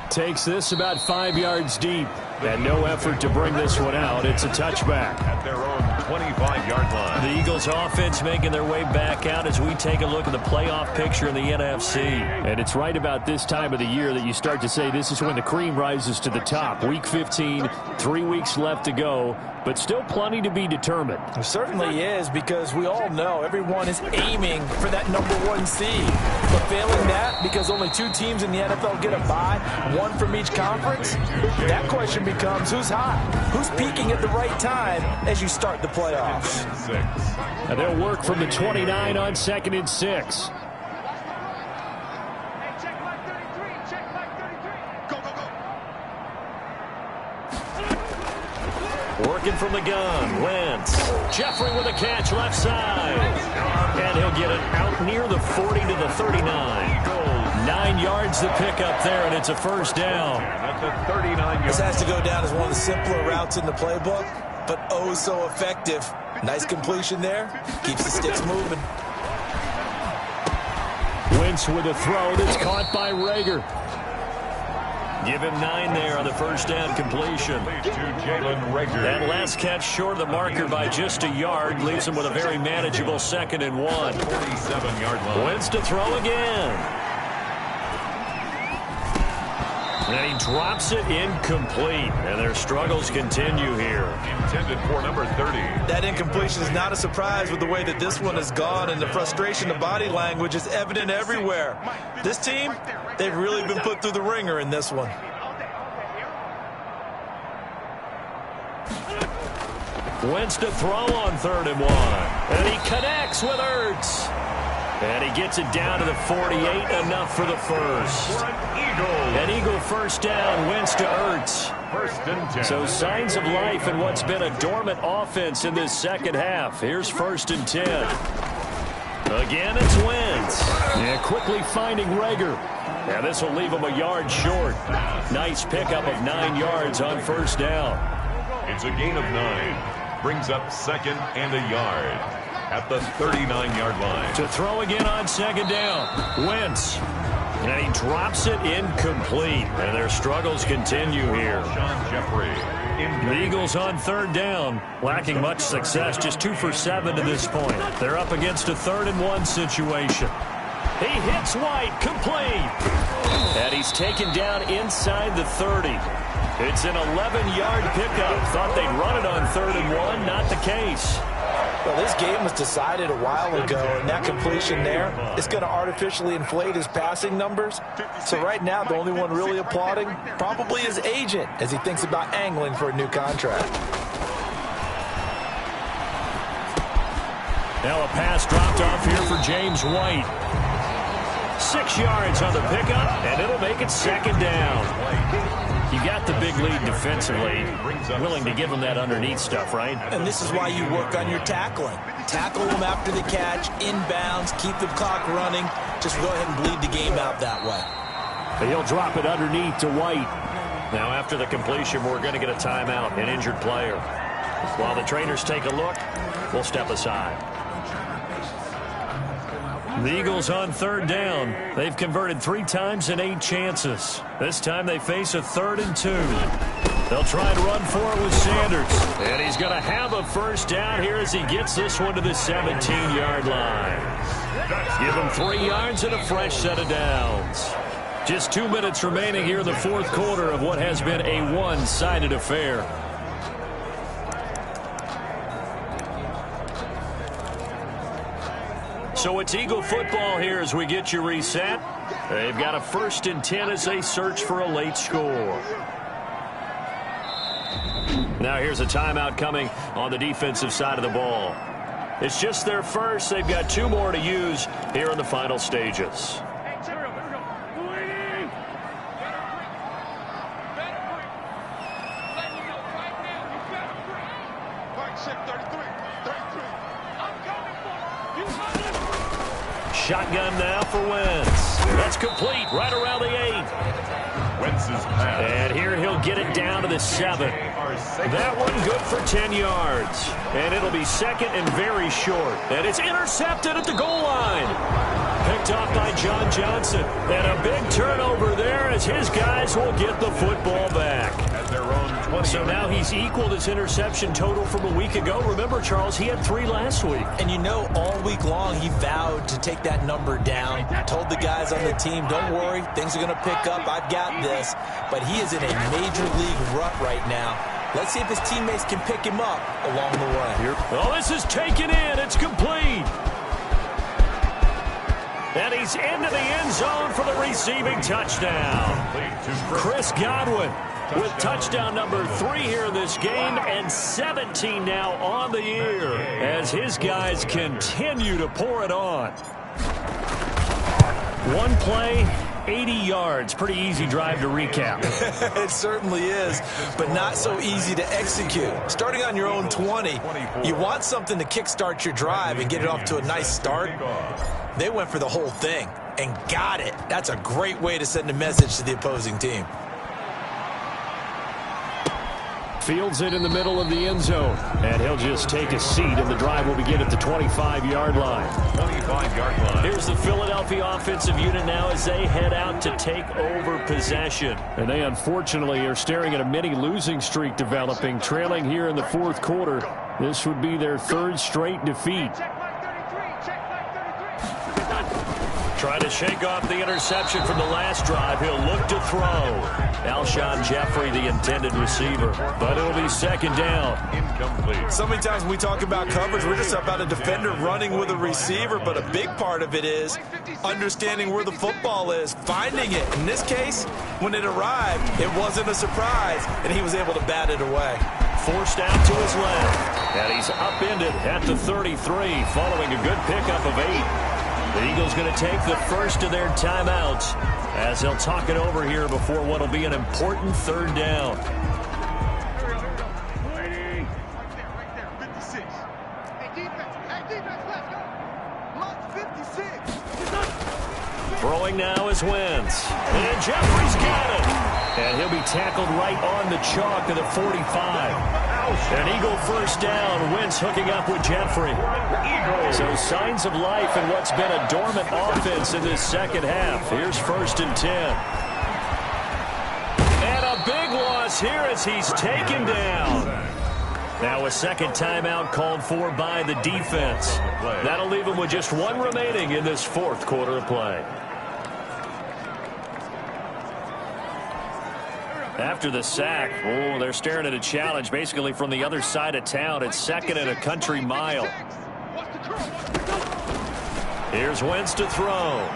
Takes this about 5 yards deep. And no effort to bring this one out. It's a touchback. At their own 25-yard line. The Eagles offense making their way back out as we take a look at the playoff picture in the NFC. And it's right about this time of the year that you start to say this is when the cream rises to the top. Week 15, 3 weeks left to go, but still plenty to be determined. It certainly is, because we all know everyone is aiming for that #1 seed. But failing that, because only 2 teams in the NFL get a bye, 1 from each conference, that question becomes who's hot, who's peaking at the right time as you start the playoffs. And they'll work from the 29 on 2nd and 6. Working from the gun, Wentz. Jeffrey with a catch left side. And he'll get it out near the 40 to the 39. 9 yards to pick up there, and it's a first down. This has to go down as one of the simpler routes in the playbook, but oh so effective. Nice completion there. Keeps the sticks moving. Wentz with a throw that's caught by Rager. Give him 9 there on the first down completion. That last catch short of the marker by just a yard leaves him with a very manageable 2nd and 1. 47-yard line. Wentz to throw again. And he drops it incomplete. And their struggles continue here. Intended for number 30. That incompletion is not a surprise with the way that this one has gone, and the frustration of body language is evident everywhere. This team, they've really been put through the ringer in this one. Wentz to throw on 3rd and 1. And he connects with Ertz. And he gets it down to the 48, enough for the first. An Eagle first down, Wentz to Ertz. First and 10. So signs of life in what's been a dormant offense in this second half. Here's 1st and 10. Again, it's Wentz. And quickly finding Rager. Now this will leave him a yard short. Nice pickup of 9 yards on first down. It's a gain of 9. brings up 2nd and a yard at the 39-yard line. To throw again on 2nd down. Wentz. And he drops it incomplete. And their struggles continue here. Sean Jeffrey. The Eagles on 3rd down, lacking much success, just 2 for 7 to this point. They're up against a 3rd and 1 situation. He hits White, complete. And he's taken down inside the 30. It's an 11-yard pickup. Thought they'd run it on 3rd and 1, not the case. Well, this game was decided a while ago, and that completion there is going to artificially inflate his passing numbers. So right now, the only one really applauding probably his agent as he thinks about angling for a new contract. Now a pass dropped off here for James White. 6 yards on the pickup, and it'll make it 2nd down. You got the big lead defensively, willing to give them that underneath stuff, right? And this is why you work on your tackling. Tackle them after the catch, inbounds, keep the clock running. Just go ahead and bleed the game out that way. He'll drop it underneath to White. Now after the completion, we're going to get a timeout, an injured player. While the trainers take a look, we'll step aside. The Eagles on 3rd down. They've converted 3 times in 8 chances. This time they face a 3rd and 2. They'll try and run for it with Sanders. And he's going to have a 1st down here as he gets this one to the 17-yard line. Give him 3 yards and a fresh set of downs. Just 2 minutes remaining here in the 4th quarter of what has been a one-sided affair. So it's Eagle football here as we get you reset. They've got a 1st and 10 as they search for a late score. Now here's a timeout coming on the defensive side of the ball. It's just their first. They've got 2 more to use here in the final stages. Shotgun now for Wentz. That's complete right around the 8. Wentz's pass. And here he'll get it down to the 7. That one good for 10 yards. And it'll be 2nd and very short. And it's intercepted at the goal line. Picked off by John Johnson. And a big turnover there as his guys will get the football back. At their own 20. So now he's equaled his interception total from a week ago. Remember, Charles, he had 3 last week. And you know, all week long he vowed to take that number down. Told the guys on the team, don't worry, things are going to pick up. I've got this. But he is in a major league rut right now. Let's see if his teammates can pick him up along the way. Oh, this is taken in. It's complete. And he's into the end zone for the receiving touchdown. Chris Godwin with touchdown number 3 here in this game, and 17 now on the year as his guys continue to pour it on. One play, 80 yards. Pretty easy drive to recap. It certainly is, but not so easy to execute. Starting on your own 20, you want something to kickstart your drive and get it off to a nice start. They went for the whole thing and got it. That's a great way to send a message to the opposing team. Fields it in the middle of the end zone, and he'll just take a seat, and the drive will begin at the 25-yard line. 25-yard line. Here's the Philadelphia offensive unit now as they head out to take over possession. And they unfortunately are staring at a mini losing streak developing, trailing here in the 4th quarter. This would be their 3rd straight defeat. Trying to shake off the interception from the last drive. He'll look to throw. Alshon Jeffrey, the intended receiver. But it'll be 2nd down. Incomplete. So many times when we talk about coverage, we're just about a defender running with a receiver, but a big part of it is understanding where the football is, finding it. In this case, when it arrived, it wasn't a surprise, and he was able to bat it away. Forced out to his left. And he's upended at the 33 following a good pickup of 8. The Eagles going to take the first of their timeouts as they'll talk it over here before what will be an important 3rd down. Throwing now is Wentz. And Jeffrey's got it. And he'll be tackled right on the chalk to the 45. An Eagle first down. Wentz hooking up with Jeffrey. So signs of life in what's been a dormant offense in this second half. Here's 1st and 10. And a big loss here as he's taken down. Now a second timeout called for by the defense. That'll leave him with just one remaining in this 4th quarter of play. After the sack, they're staring at a challenge basically from the other side of town. It's 2nd and a country mile. Here's Wentz to throw.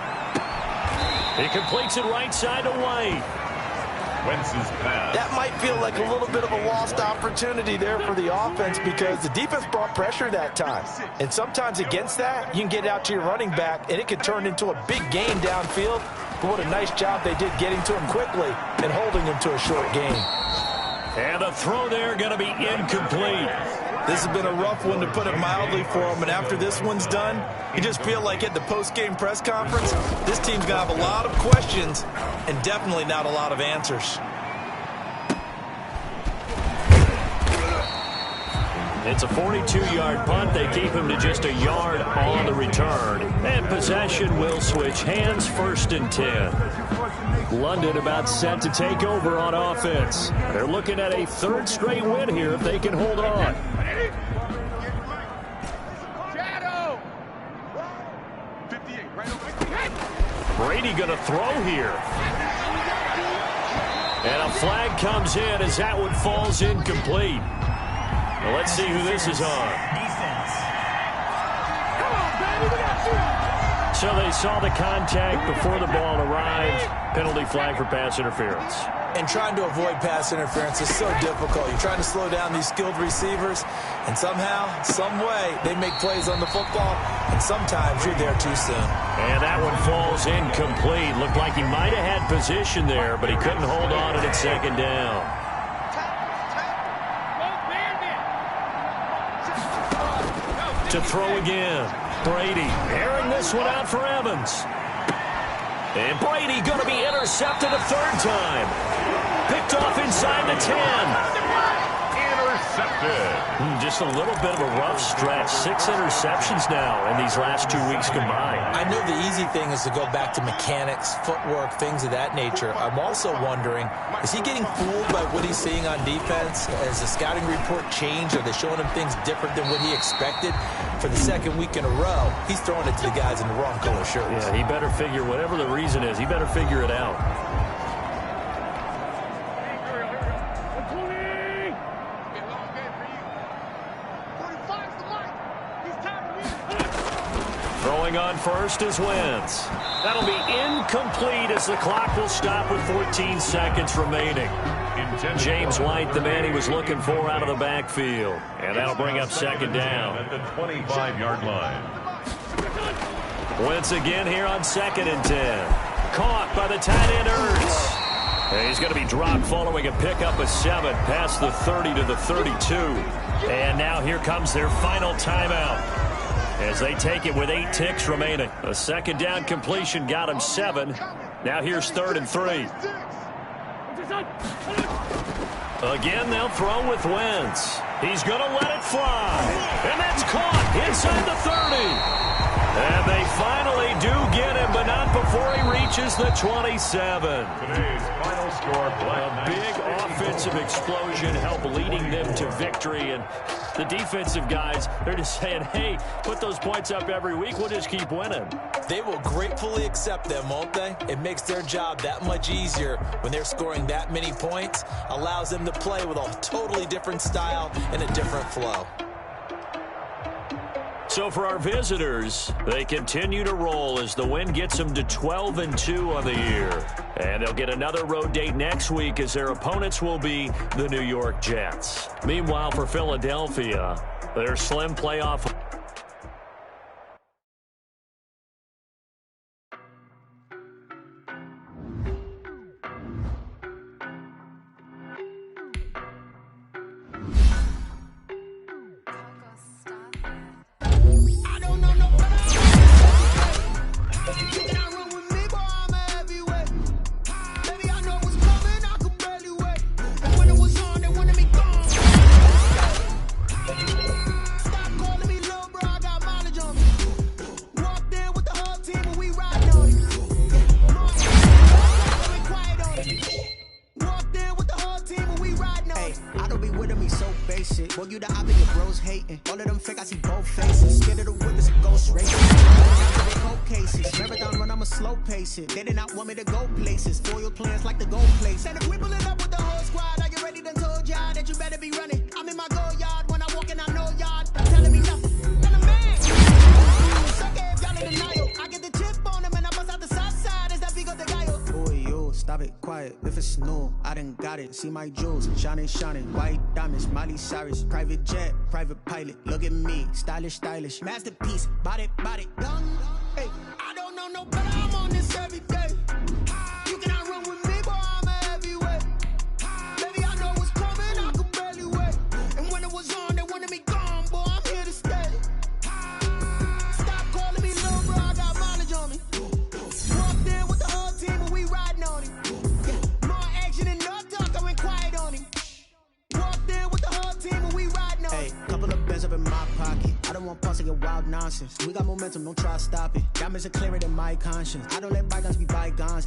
He completes it right side to White. Wentz's pass. That might feel like a little bit of a lost opportunity there for the offense because the defense brought pressure that time. And sometimes against that, you can get out to your running back, and it can turn into a big gain downfield. But what a nice job they did getting to him quickly and holding him to a short gain. And the throw there going to be incomplete. This has been a rough one, to put it mildly, for him. And after this one's done, you just feel like at the post-game press conference, this team's going to have a lot of questions and definitely not a lot of answers. It's a 42-yard punt. They keep him to just a yard on the return. And possession will switch hands. 1st and 10. London about set to take over on offense. They're looking at a 3rd straight win here if they can hold on. Brady going to throw here. And a flag comes in as that one falls incomplete. Well, let's see who this is on. So they saw the contact before the ball arrived. Penalty flag for pass interference. And trying to avoid pass interference is so difficult. You're trying to slow down these skilled receivers, and somehow, some way, they make plays on the football, and sometimes you're there too soon. And that one falls incomplete. Looked like he might have had position there, but he couldn't hold on at 2nd down. To throw again. Brady airing this one out for Evans. And Brady going to be intercepted a 3rd time. Picked off inside the 10. Intercepted. Just a little bit of a rough stretch. 6 interceptions now in these last 2 weeks combined. I know the easy thing is to go back to mechanics, footwork, things of that nature. I'm also wondering, is he getting fooled by what he's seeing on defense? Has the scouting report changed? Are they showing him things different than what he expected? For the 2nd week in a row, he's throwing it to the guys in the wrong color shirts. Yeah, he better figure, whatever the reason is, he better figure it out. Throwing on first is Wentz. That'll be incomplete as the clock will stop with 14 seconds remaining. James White, the man he was looking for out of the backfield. And that'll bring up 2nd down. At the 25-yard line. Wentz again here on 2nd and 10. Caught by the tight end Ertz. And he's going to be dropped following a pickup of 7 past the 30 to the 32. And now here comes their final timeout as they take it with 8 ticks remaining. A 2nd down completion got him 7. Now here's 3rd and 3. Again, they'll throw with Wentz. He's going to let it fly. And that's caught inside the 30. And they finally do get him, but not before he reaches the 27. Today's final score, A big offensive explosion helped leading them to victory. And the defensive guys, they're just saying, hey, put those points up every week. We'll just keep winning. They will gratefully accept them, won't they? It makes their job that much easier when they're scoring that many points. Allows them to play with a totally different style and a different flow. So for our visitors, they continue to roll as the win gets them to 12-2 on the year. And they'll get another road date next week as their opponents will be the New York Jets. Meanwhile, for Philadelphia, their slim playoff so basic. Boy, you the op and your bros hating. All of them fake, I see both faces. Scared of the whip, it's a ghost race. Cold cases. Marathon run, I'ma slow pace it. They did not want me to go places. Foil plans like the gold place. And if we pulling up with the whole squad, are you ready? Done told y'all that you better be running. I'm in my go yard. When I walk in, I know y'all telling me nothing. I'm a man. Suck it if y'all in denial. I get the chip on them and I bust out the south side. Is that Vigo de Gallo? Boy, yo, stop it, quiet. If it's new, I done got it. See my jewels, shining, shining. White diamonds, Miley Cyrus. Private jet, private pilot. Look at me, stylish, stylish. Masterpiece, body, body, done. Hey, I don't know no better. I'm on this every day. You cannot run with me, boy. I'm a heavyweight. Baby, I know what's coming. I could barely wait. And when it was on, they wanted me gone, boy. I'm here to stay. Stop calling me little bro. I got mileage on me. Walked in with the whole team and we riding on him. Yeah, more action and no talk. I went quiet on him. Walked in with the whole team and we riding on him. Hey, couple of bands up in my pocket. I don't want pause to get wild nonsense. We got momentum, don't try to stop it. Diamonds are clearer than my conscience. I don't let bygones be bygones.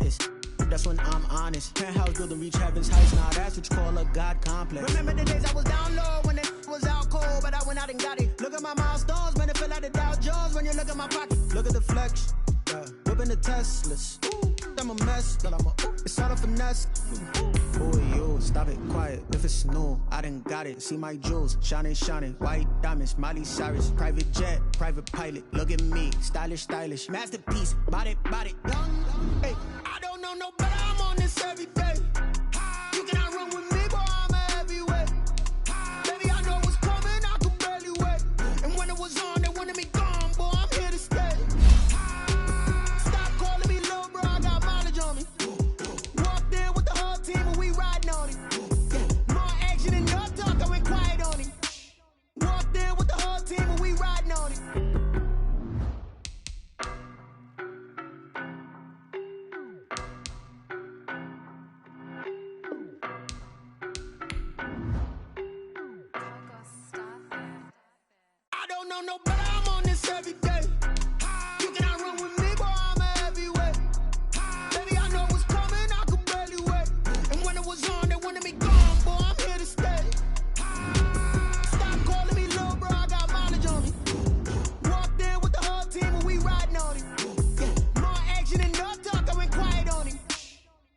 That's when I'm honest. Penthouse building reach heaven's heights. Now that's what you call a God complex. Remember the days I was down low when it was out cold, but I went out and got it. Look at my milestones, man, it feel like the Dow Jones when you look at my pocket. Look at the flex, yeah. Whipping the Teslas. I'm a mess, but it's all a finesse. Boy, yo, stop it, quiet. If it's new, I done got it. See my jewels, shining, shining. White diamonds, Miley Cyrus. Private jet, private pilot. Look at me, stylish, stylish. Masterpiece, body, body, done. Hey, I don't know no better. I'm on this every day. You cannot run with me, boy. I'm a heavyweight. Baby, I know what's coming. I could barely wait. And when it was on, they wanted me gone, boy. I'm here to stay. Stop calling me little bro. I got mileage on me. Walked in with the whole team and we riding on him. Yeah, more action and no talk. I went quiet on him. Walked in with the whole team and we riding on him. I don't know no better. I'm on this every day. You cannot run with me, boy. I'm a heavyweight. Baby, I know what's coming. I could barely wait. And when it was on, they wanted me gone, boy. I'm here to stay. Stop calling me little bro. I got mileage on me. Walked in with the whole team and we riding on him. Yeah, more action and no talk. I went quiet on him.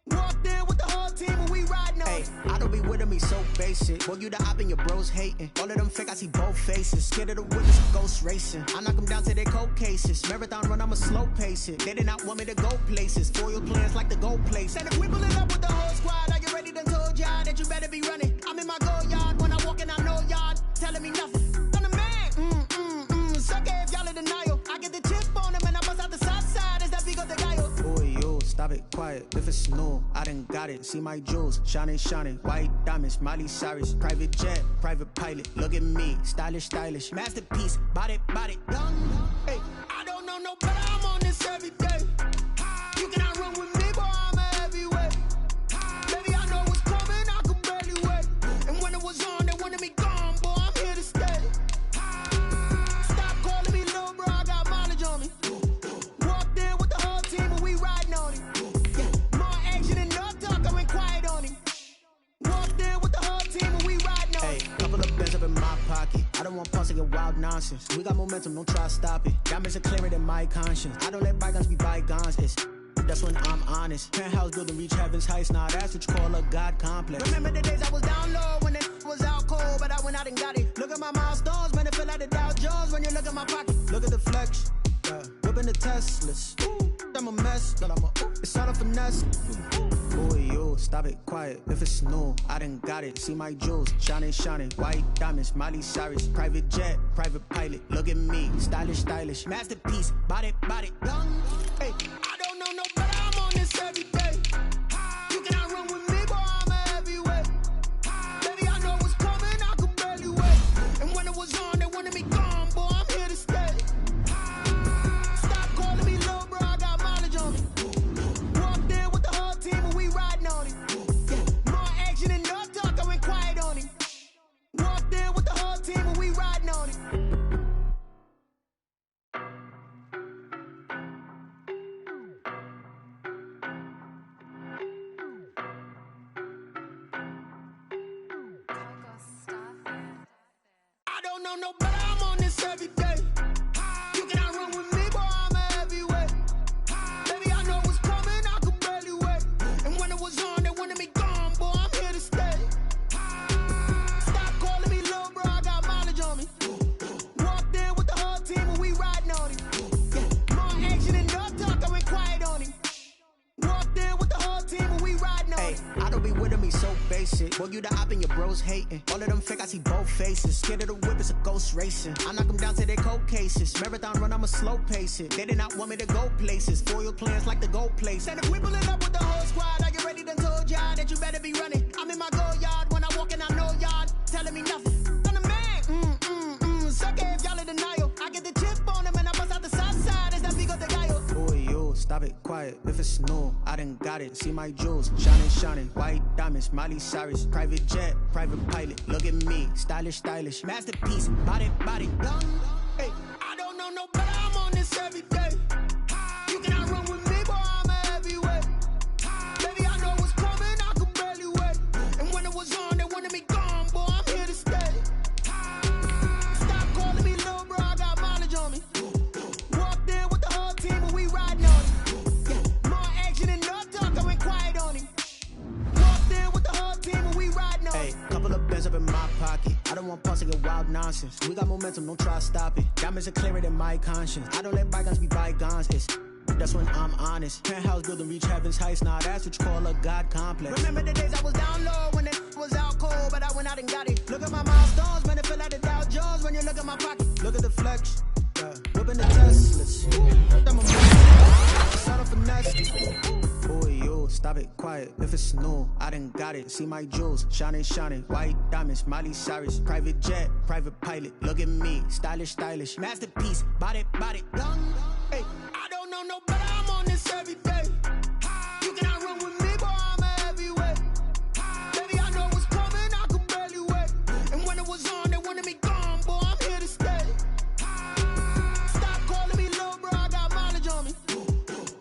Walked in with the whole team and we riding on him. Hey, I don't be with me so basic. Boy, you the op and your bros hating. All of them fake, I see both faces. Scared of the whip, it's a ghost racing. I knock them down to their cold cases. Marathon run, I'ma slow pace it. They did not want me to go places. Foil plans like the gold place. And if we pulling up with the whole squad, are you ready? Done told y'all that you better be running. I'm in my go yard. When I walk in, I know y'all telling me nothing. I'm the man. Suck it if y'all in denial. I get the chip on them and I bust out the south side. Is that Vigo de Gallo? Boy, yo, stop it, quiet. If it's new, I done got it. See my jewels, shining, shining. White diamonds, Miley Cyrus. Private jet, private pilot. Look at me, stylish, stylish. Masterpiece, body, body, done. Hey, I don't know no better. I'm on this every day. You cannot run with me, boy. I'm a heavyweight. Baby, I know what's coming. I could barely wait. And when it was on, they wanted me gone, boy. I'm here to stay. Stop calling me little bro. I got mileage on me. Walked in with the whole team and we riding on him. Yeah, more action and no talk. I went quiet on him. Walked in with the whole team and we riding on him. Hey, couple of bands up in my pocket. I don't want pause to get wild nonsense. We got momentum, don't try to stop it. Diamonds are clearer than my conscience. I don't let bygones be bygones. That's when I'm honest. Penthouse building reach heaven's heights. Now that's what you call a God complex. Remember the days I was down low when it was out cold, but I went out and got it. Look at my milestones, man, it feel like the Dow Jones when you look at my pocket. Look at the flex, yeah. Whipping the Teslas. I'm a mess, but it's all a finesse. Boy, yo, stop it, quiet. If it's new, I done got it. See my jewels, shining, shining. White diamonds, Miley Cyrus. Private jet, private pilot. Look at me, stylish, stylish. Masterpiece, body, body, done. Hey, I don't know no better. I'm on this every day. You cannot run with me, boy. I'm a heavyweight. Baby, I know what's coming. I could barely wait. And when it was on, they wanted me gone, boy. I'm here to stay. Stop calling me little bro. I got mileage on me. Walked in with the whole team and we riding on him. Yeah, more action and no talk. I went quiet on him. Walked in with the whole team and we riding on him. know no better, I'm on this every day. You cannot run with me, boy, I'm a heavyweight. Baby, I know what's coming, I could barely wait. And when it was on, they wanted me gone, boy, I'm here to stay. Stop calling me little bro, I got mileage on me. Walked in with the whole team and we riding on him. Yeah, more action and no talk, I went quiet on him. Walked in with the whole team and we riding on him. I don't be with him, he's so basic. Boy, you the op and your bros hating. All of them fake, I see both faces. Scared of the whip, it's a ghost racing. I knock them down to their cold cases. Marathon run, I'ma slow pace it. They did not want me to go places. Foil plans like the gold place. And if we pulling up with the whole squad, are you ready? Done told y'all that you better be running. I'm in my go yard when I walk in, I know y'all telling me nothing. I'm the man, suck it if y'all in denial. I get the chip on them and I bust out the south side. It's that big of the guy. Boy, you, stop it, quiet. If it's new, I done got it. See my jewels, shining, shining. White diamonds, Miley Cyrus. Private jet, private pilot. Look at me, stylish, stylish. Masterpiece, body, body. Hey, I don't know no better, I'm on this every day. You cannot run with me, boy, I'm a heavyweight. Baby, I know what's coming, I could barely wait. And when it was on, they wanted me gone, boy, I'm here to stay. Stop calling me little bro, I got mileage on me. Walked in with the whole team and we riding on him. Yeah, more action and no talk, I went quiet on him. Walked in with the whole team and we riding on him. Hey, couple of bands up in my pocket. I don't want pause to get wild nonsense. We got momentum, don't try to stop it. Diamonds are clearer than my conscience. I don't let bygones be bygones. That's when I'm honest. Penthouse building, reach heaven's heights. Now that's what you call a God complex. Remember the days I was down low when it was out cold, but I went out and got it. Look at my milestones, man, it feel like the Dow Jones when you look at my pocket. Look at the flex, whipping the Teslas. I'm a mess, sort of finesse. Boy, you, stop it, quiet. If it's new, I done got it. See my jewels, shining, shining. White diamonds, Miley Cyrus. Private jet, private pilot. Look at me, stylish, stylish. Masterpiece, body, body. Hey, I don't know no better, I'm on this every day. You cannot run with me, boy, I'm a heavyweight. Baby, I know what's coming, I could barely wait. And when it was on, they wanted me gone, boy, I'm here to stay. Stop calling me little bro, I got mileage on me.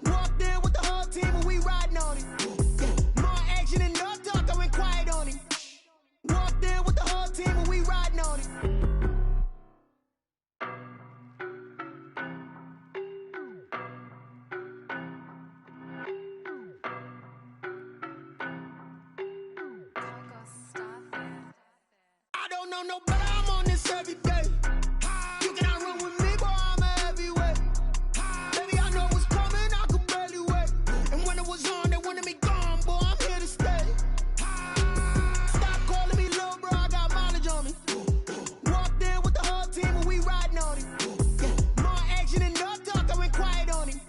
Walked in with the whole team and we riding on him. Yeah, more action and no talk, I went quiet on him. Walked in with the whole team and we riding on him. I don't know no better, I'm on this every day. You cannot run with me, boy, I'm a heavyweight. Baby, I know what's coming, I could barely wait. And when it was on, they wanted me gone, boy, I'm here to stay. Stop calling me little bro, I got mileage on me. Walked in with the whole team and we riding on him. Yeah, more action and no talk, I went quiet on him.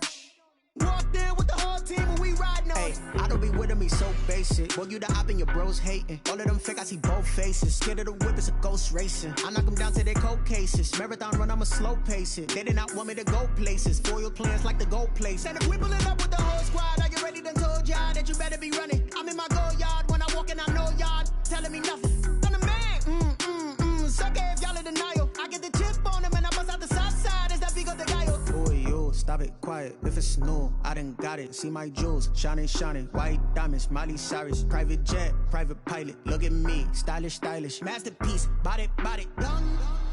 Walked in with the whole team and we riding on him. I don't be with him, he's so basic. Boy, you the op and your bros hating. All of them fake, I see both faces. Scared of the whip, it's a ghost racing. I knock them down to their cold cases. Marathon run, I'ma slow pace it. They did not want me to go places. Foil plans like the gold place. And if we pulling up with the whole squad, are you ready? Done told y'all that you better be running. I'm in my go yard when I walk in, I know y'all telling me nothing. I'm the man, suck it if y'all in denial. I get the chip on them and I bust out the south side. It's that big of the guy. Boy, you, stop it, quiet. If it's new, I done got it. See my jewels, shining, shining. White diamonds, Miley Cyrus. Private jet, private pilot. Look at me, stylish, stylish. Masterpiece, body, body.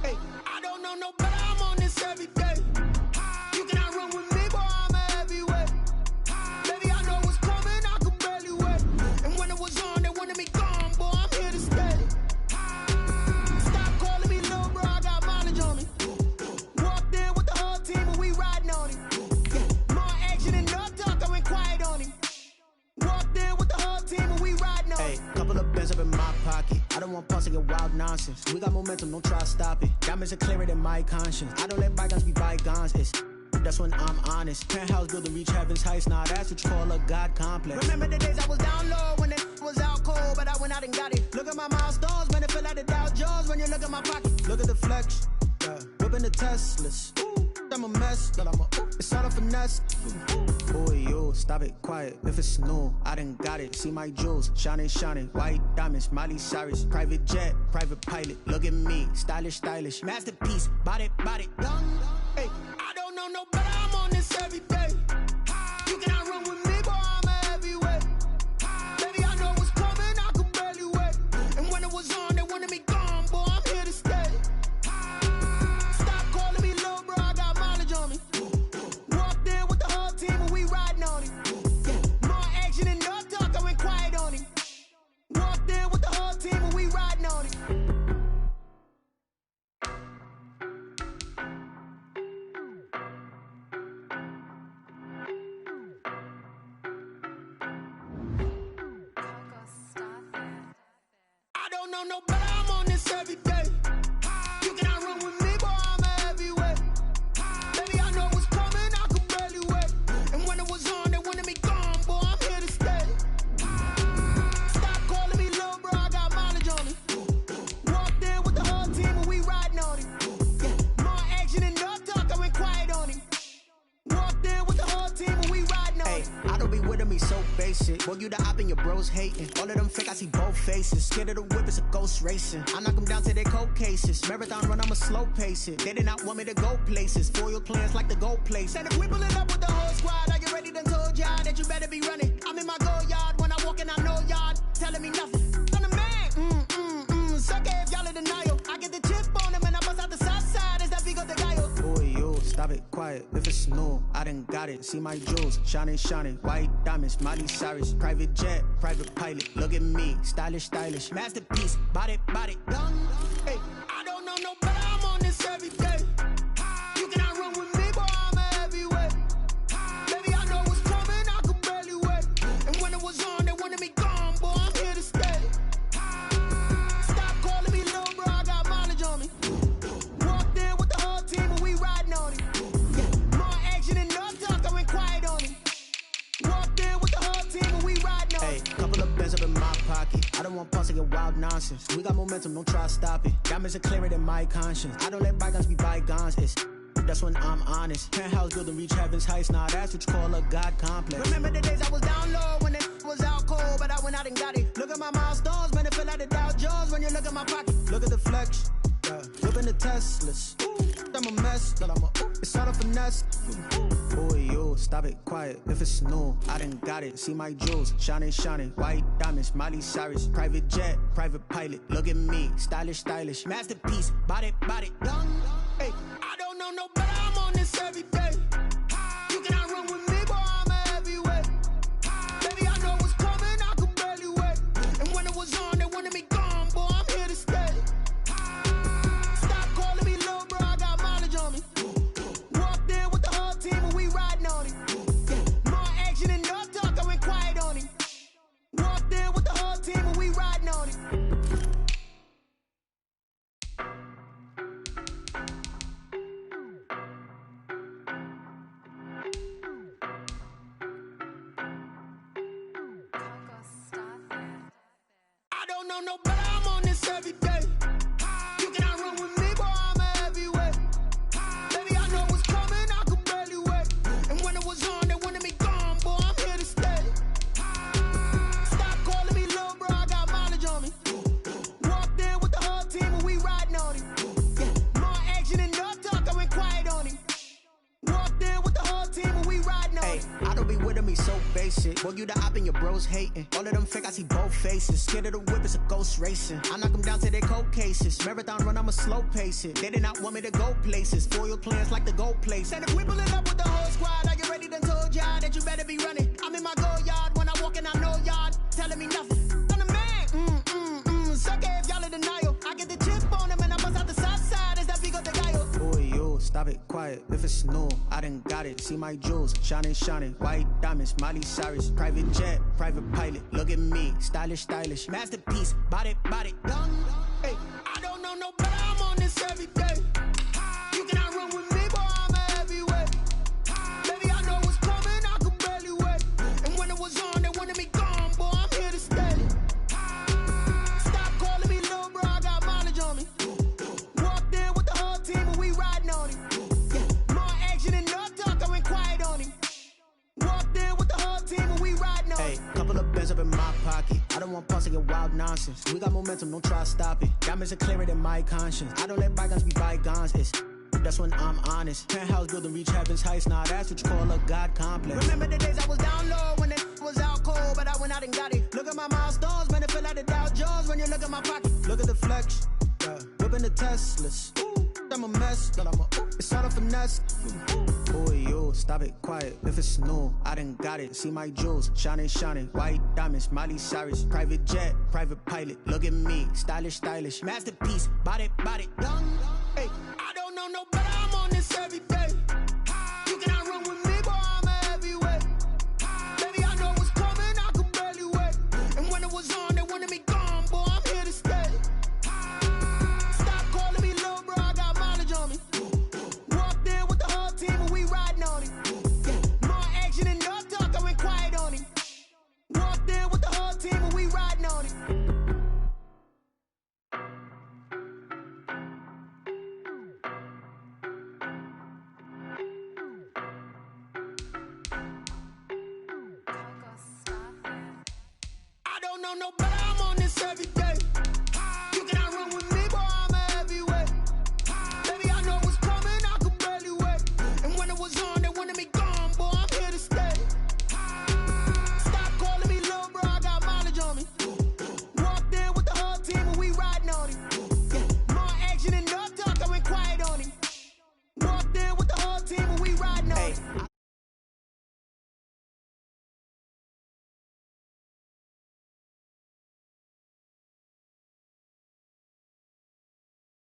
Hey, I don't know no better, I'm on this every day. You cannot run with me, boy, I'm a heavyweight. Baby, I know what's coming, I could barely wait. And when it was on, they wanted me gone, boy, I'm here to stay. Stop calling me little bro, I got mileage on me. Walked in with the whole team and we riding on him. Yeah, more action and no talk, I went quiet on him. Walked in with the whole team and we riding on him. Hey, couple of bands up in my pocket. I don't want pause to get wild nonsense. We got momentum, don't try to stop it. Diamonds are clearer than my conscience. I don't let bygones be bygones. That's when I'm honest. Penthouse building, reach heaven's heights. Now that's what you call a God complex. Remember the days I was down low when it was out cold, but I went out and got it. Look at my milestones, man, it feel like the Dow Jones when you look at my pocket. Look at the flex, whipping the Teslas. I'm a mess, it's all a finesse. Boy, you, stop it, quiet. If it's new, I done got it. See my jewels, shining, shining. White diamonds, Miley Cyrus. Private jet, private pilot. Look at me, stylish, stylish. Masterpiece, body, body. Hey, I don't know no better, I'm on this every day. You cannot run with me, boy, I'm a heavyweight. Baby, I know what's coming, I could barely wait. And when it was on, they wanted me gone, boy, I'm here to stay. Boy, you the op and your bros hating. All of them fake, I see both faces. Scared of the whip, it's a ghost racing. I knock them down to their cold cases. Marathon run, I'ma slow pace it. They did not want me to go places. Foil plans like the gold place. And if we pulling up with the whole squad, are you ready? Done told y'all that you better be running. I'm in my go yard when I walk in, I know y'all telling me nothing. I'm the man. Suck it if y'all in denial. I get the chip on them and I bust out the south side. Is that Vigo de Gallo? Boy, yo, stop it, quiet. If it's new, I done got it. See my jewels, shining, shining. White diamonds, Miley Cyrus. Private jet, private pilot. Look at me, stylish, stylish. Masterpiece, body, done. Hey, I don't know no better. I'm on this every day. You cannot run with me, boy, I'm a heavyweight. Baby, I know what's coming, I could barely wait. And when it was on, they wanted me gone, boy, I'm here to stay. Stop calling me little bro, I got mileage on me. Walked in with the whole team and we riding on it. Yeah, more action and no talk, I went quiet on it. Walked in with the whole team and we riding on it. Hey, couple of bands up in my pocket. I don't want pause to get wild nonsense. We got momentum, don't try to stop it. Diamonds are clearer than my conscience. I don't let bygones be bygones. That's when I'm honest. Penthouse building, reach heaven's heights. Nah, that's what you call a God complex. Remember the days I was down low when it was out cold, but I went out and got it. Look at my milestones, man, it feel like the Dow Jones when you look at my pocket. Look at the flex, yeah. Whipping the Teslas. I'm a mess, but it's all a finesse. Boy, yo, stop it, quiet. If it's new, I done got it. See my jewels, shining, shining. White diamonds, Miley Cyrus. Private jet, private pilot. Look at me, stylish, stylish. Masterpiece, body, done. Hey, I don't know no better. I'm on this every day. You cannot run with me, boy, I'm a heavyweight. Baby, I know what's coming, I could barely wait. And when it was on, they wanted me gone, boy, I'm here to stay. Stop calling me little bro, I got mileage on me. Walked in with the whole team and we riding on it. Yeah, more action and no talk, I went quiet on it. Walked in with the whole team and we riding on it. I don't know no better, I'm on this every day. You cannot run with me, boy, I'm a heavyweight. Baby, I know what's coming, I could barely wait. And when it was on, they wanted me gone, boy, I'm here to stay. Stop calling me little bro, I got mileage on me. Walked in with the whole team and we riding on it. Yeah, more action and no talk, I went quiet on it. Walked in with the whole team and we riding on it. I don't be with me so basic. Boy, you the op and your bros hating. All of them fake, I see both faces. Scared of the whip, it's a ghost racing. I knock them down to their cold cases. Marathon run, I'ma slow pace it. They did not want me to go places. Foil plans like the gold place. And if we pulling up with the whole squad, are you ready? Done told y'all that you better be running. I'm in my go yard when I walk in, I know y'all telling me nothing. I'm the man. Suck it if y'all in denial. I get the chip on them and I bust out the south side. Is that Vigo de Gallo? Boy, yo, stop it, quiet. If it's new, I done got it. See my jewels, shining, shining. White diamonds, Miley Cyrus. Private jet, private pilot. Look at me, stylish, stylish. Masterpiece, body, done. Hey, I don't know no better. I'm on this every day. You cannot run with me, boy, I'm a heavyweight. Baby, I know what's coming, I could barely wait. And when it was on, they wanted me gone, boy, I'm here to stay. Stop calling me little bro, I got mileage on me. Walked in with the whole team and we riding on it. Yeah, more action and no talk, I went quiet on it. Walked in with the whole team and we riding on it. Hey, couple of bands up in my pocket. I don't want pause to get wild nonsense. We got momentum, don't try to stop it. Diamonds are clearer than my conscience. I don't let bygones be bygones. That's when I'm honest. Penthouse building, reach heaven's heights. Nah, that's what you call a God complex. Remember the days I was down low when it was out cold, but I went out and got it. Look at my milestones, man, it feel like the Dow Jones when you look at my pocket. Look at the flex, yeah. Whipping the Teslas. I'm a mess, but it's all a finesse. Boy, yo, stop it, quiet. If it's new, I done got it. See my jewels, shining, shining. White diamonds, Miley Cyrus. Private jet, private pilot. Look at me, stylish, stylish. Masterpiece, body, done. Hey, I don't know no better. I'm on this every day.